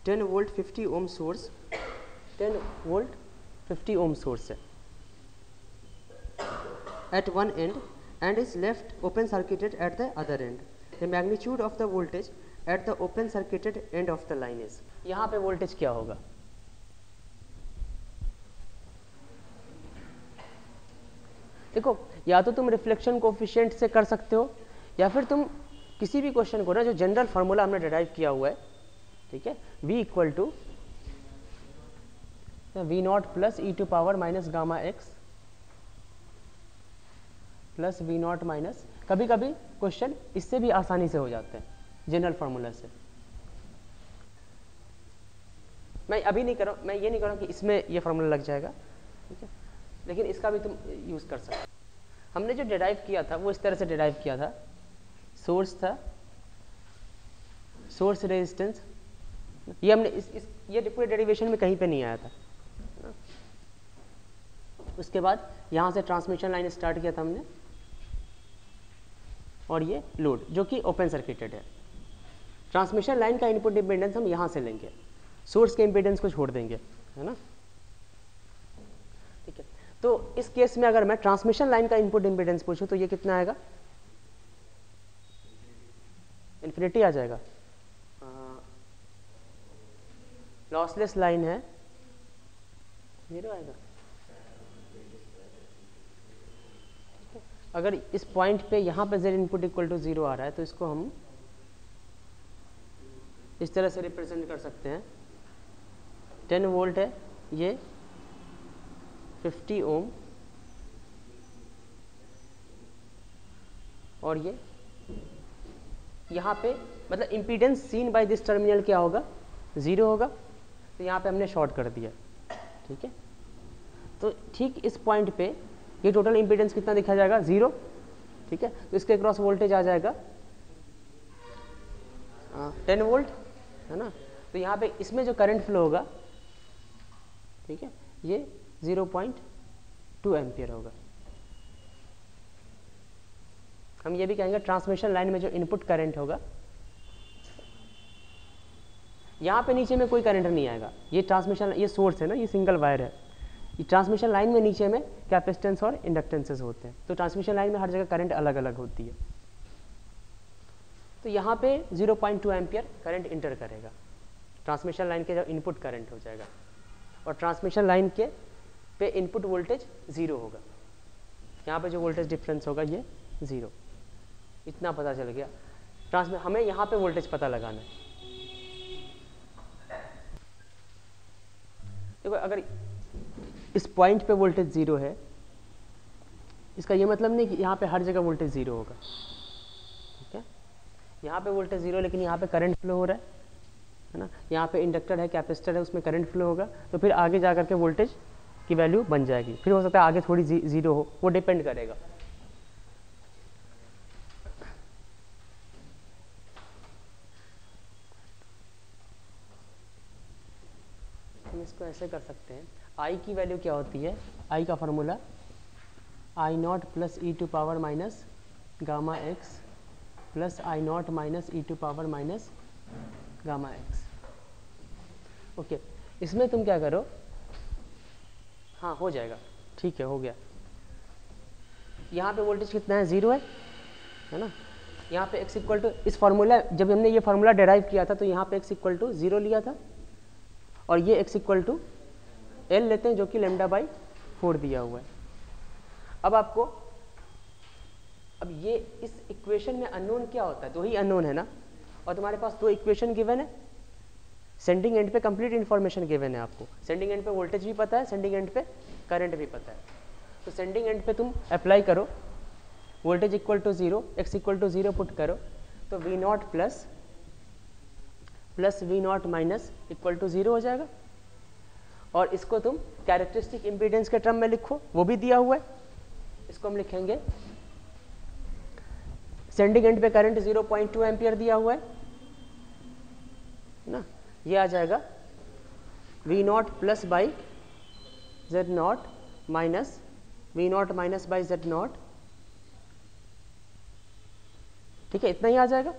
10 volt 50 ohm source, 10 volt 50 ohm source है at one end and is left open circuited at the other end. The magnitude of the voltage at the open circuited end of the line is. यहाँ पे voltage क्या होगा, देखो या तो तुम reflection coefficient से कर सकते हो या फिर तुम किसी भी क्वेश्चन को ना जो जनरल फार्मूला हमने डिराइव किया हुआ है, ठीक है, V = V0 + e⁻ gamma x plus V0 - कभी कभी क्वेश्चन इससे भी आसानी से हो जाते हैं जनरल फार्मूला से। मैं अभी नहीं कर रहा हूँ, मैं ये नहीं कर रहा हूँ कि इसमें ये फार्मूला लग जाएगा, ठीक है, लेकिन इसका भी तुम यूज़ कर सकते हो। हमने जो डिराइव किया था वो इस तरह से डिराइव किया था, सोर्स था, सोर्स रेजिस्टेंस, ये हमने ये पूरे डेरिवेशन में कहीं पे नहीं आया था। उसके बाद यहाँ से ट्रांसमिशन लाइन स्टार्ट किया था हमने और ये लोड जो कि ओपन सर्किटेड है। ट्रांसमिशन लाइन का इनपुट इम्पीडेंस हम यहाँ से लेंगे, सोर्स के इम्पीडेंस को छोड़ देंगे, है ना, ठीक है। तो इस केस में अगर मैं ट्रांसमिशन लाइन का इनपुट इम्पीडेंस पूछूं तो ये कितना आएगा, इन्फिनिटी आ जाएगा। लॉसलेस लाइन है 0 आएगा। अगर इस पॉइंट पे यहाँ पे Z इनपुट = 0 आ रहा है तो इसको हम इस तरह से रिप्रेजेंट कर सकते हैं, 10 वोल्ट है, ये 50 ओम और ये यहाँ पे मतलब impedance seen by this terminal क्या होगा, 0 होगा, तो यहाँ पे हमने शॉर्ट कर दिया, ठीक है। तो ठीक इस पॉइंट पे ये टोटल इम्पीडेंस कितना दिखा जाएगा, 0, ठीक है। तो इसके क्रॉस वोल्टेज आ जाएगा 10 वोल्ट, है ना। तो यहाँ पे इसमें जो करंट फ्लो होगा, ठीक है, ये 0.2 एम्पियर होगा। हम ये भी कहेंगे ट्रांसमिशन लाइन में जो इनपुट करंट होगा, यहाँ पे नीचे में कोई करंट नहीं आएगा, ये ट्रांसमिशन, ये सोर्स है ना, ये सिंगल वायर है, ये ट्रांसमिशन लाइन में नीचे में कैपेसिटेंस और इंडक्टेंसेस होते हैं, तो ट्रांसमिशन लाइन में हर जगह करंट अलग अलग होती है। तो यहाँ पे 0.2 एम्पियर करंट इंटर करेगा, ट्रांसमिशन लाइन के जो इनपुट करंट हो जाएगा, और ट्रांसमिशन लाइन के पे इनपुट वोल्टेज 0 होगा, यहाँ पे जो वोल्टेज डिफरेंस होगा ये 0। इतना पता चल गया। हमें यहाँ पे वोल्टेज पता लगाना है। देखो अगर इस पॉइंट पे वोल्टेज 0 है, इसका ये मतलब नहीं कि यहाँ पे हर जगह वोल्टेज 0 होगा, ठीक है। यहाँ पे वोल्टेज 0 लेकिन यहाँ पे करंट फ्लो हो रहा है ना, यहाँ पे इंडक्टर है, कैपेसिटर है, उसमें करंट फ्लो होगा, तो फिर आगे जा करके वोल्टेज की वैल्यू बन जाएगी। फिर हो सकता है आगे थोड़ी जीरो हो, वो डिपेंड करेगा। हम इसको ऐसे कर सकते हैं, आई की वैल्यू क्या होती है, आई का formula I not plus e to power minus gamma x plus I not minus e to power minus gamma x. Okay, इसमें तुम क्या करो, हाँ हो जाएगा, ठीक है, हो गया। यहाँ पे वोल्टेज कितना है, 0 है ना। यहाँ पे x इक्वल टू, इस फार्मूला, जब हमने ये फार्मूला डेराइव किया था तो यहाँ पे x इक्वल टू 0 लिया था, और ये x इक्वल टू L लेते हैं जो कि λ/4 दिया हुआ है। अब आपको, अब ये इस इक्वेशन में अननोन क्या होता है, दो ही अननोन है ना, और तुम्हारे पास दो इक्वेशन गिवन है, सेंडिंग एंड पे कंप्लीट इन्फॉर्मेशन गिवन है आपको, सेंडिंग एंड पे वोल्टेज भी पता है, सेंडिंग एंड पे करंट भी पता है। तो सेंडिंग एंड पे तुम अप्लाई करो, voltage equal to 0, x equal to 0 put करो, तो v not plus v not minus equal to 0 हो जाएगा। और इसको तुम कैरेक्टरिस्टिक इम्पीडेंस के टर्म में लिखो, वो भी दिया हुआ है, इसको हम लिखेंगे, सेंडिंग एंड पे करंट 0.2 एम्पियर दिया हुआ है ना, ये आ जाएगा v not plus by z not minus v not minus by z not, ठीक है, इतना ही आ जाएगा।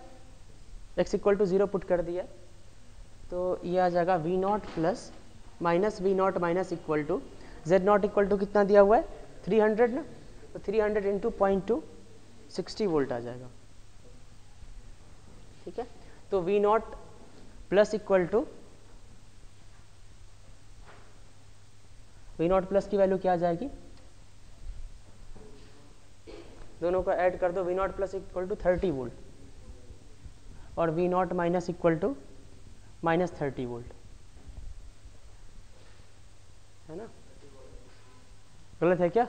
x इक्वल टू 0 पुट कर दिया, तो ये आ जाएगा v not plus minus v not minus equal to z naught equal to कितना दिया हुआ है, 300 ना, तो 300 इंटू 0.2 60 वोल्ट आ जाएगा, ठीक है। तो v not plus equal to, v not plus की वैल्यू क्या आ जाएगी, दोनों को ऐड कर दो, v not plus equal to 30 volt और v not minus equal to minus 30 volt, है ना, गलत है क्या?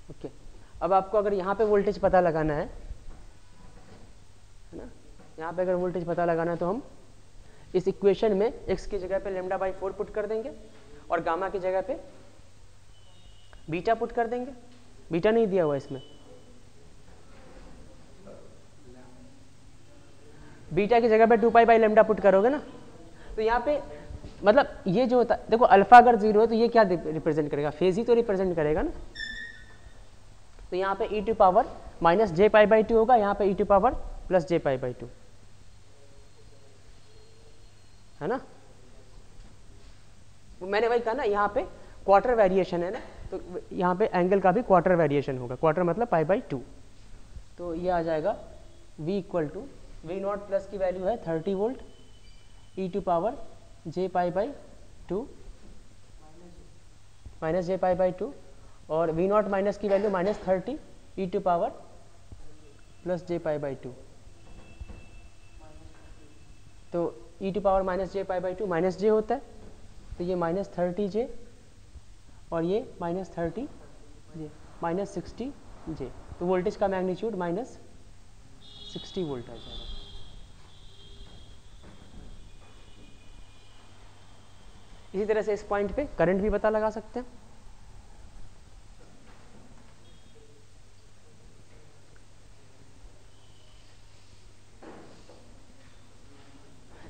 ओके, अब आपको अगर यहाँ पे वोल्टेज पता लगाना है ना, यहाँ पे अगर वोल्टेज पता लगाना है तो हम इस इक्वेशन में x की जगह पे λ/4 पुट कर देंगे और गामा की जगह पे बीटा पुट कर देंगे। बीटा नहीं दिया हुआ इसमें, बीटा की जगह पे 2π/λ पुट करोगे ना, तो यहाँ पे मतलब ये जो होता है, देखो अल्फा अगर 0 है तो ये क्या रिप्रेजेंट करेगा, फेज ही तो रिप्रेजेंट करेगा ना। तो यहाँ पे e to power minus j π/2 होगा, यहाँ पे e to power plus j π/2, है ना। मैंने वही कहा ना, यहाँ पे क्वार्टर वेरिएशन है ना, तो यहाँ पे एंगल का भी क्वार्टर वेरिएशन होगा, क्वार्टर मतलब π/2। तो ये आ जाएगा v equal to, v not plus की वैल्यू है 30 volt, e to power j π/2 minus j π/2, और v नॉट माइनस की value minus 30 e to power plus j π/2। तो e to power minus j π/2 minus j होता है, तो ये minus 30j और ये माइनस 30j माइनस 60j, तो वोल्टेज का मैग्नीट्यूड माइनस 60 वोल्ट आ जाएगा। इसी तरह से इस पॉइंट पे करंट भी पता लगा सकते हैं।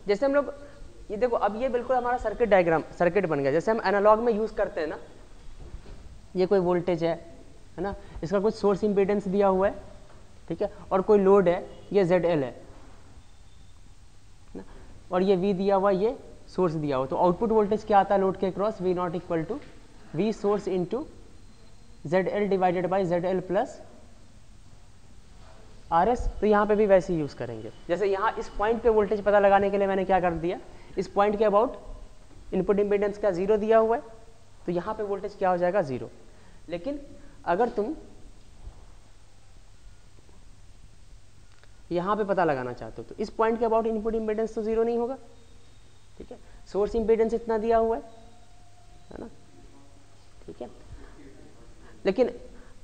जैसे हम लोग ये देखो, अब ये बिल्कुल हमारा सर्किट डायग्राम, सर्किट बन गया, जैसे हम एनालॉग में यूज करते हैं ना, ये कोई वोल्टेज है ना, इसका कुछ सोर्स इंपीडेंस दिया हुआ है, ठीक है, और कोई लोड है, ये ZL है ना, और ये V दिया हुआ, ये सोर्स दिया हुआ, तो आउटपुट वोल्टेज क्या आता है लोड के across, V naught equal to V source into ZL divided by ZL plus RS। तो यहाँ पे भी वैसे ही यूज करेंगे, जैसे यहाँ इस पॉइंट पे वोल्टेज पता लगाने के लिए मैंने क्या कर दिया, इस पॉइंट के अबाउट इनपुट इम्पीडेंस का 0 दिया हुआ है, तो यहाँ पे वोल्टेज क्या हो जाएगा 0। लेकिन अगर तुम यहाँ पे पता लगाना चाहते हो तो इस पॉइंट के अबाउट इनपुट इम्पीडेंस तो 0 नहीं होगा, ठीक है, सोर्स इम्पीडेंस इतना दिया हुआ है ना, ठीक है। लेकिन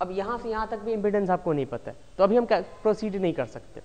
अब यहाँ से यहाँ तक भी इम्पीडेंस आपको नहीं पता है, तो अभी हम प्रोसीड नहीं कर सकते।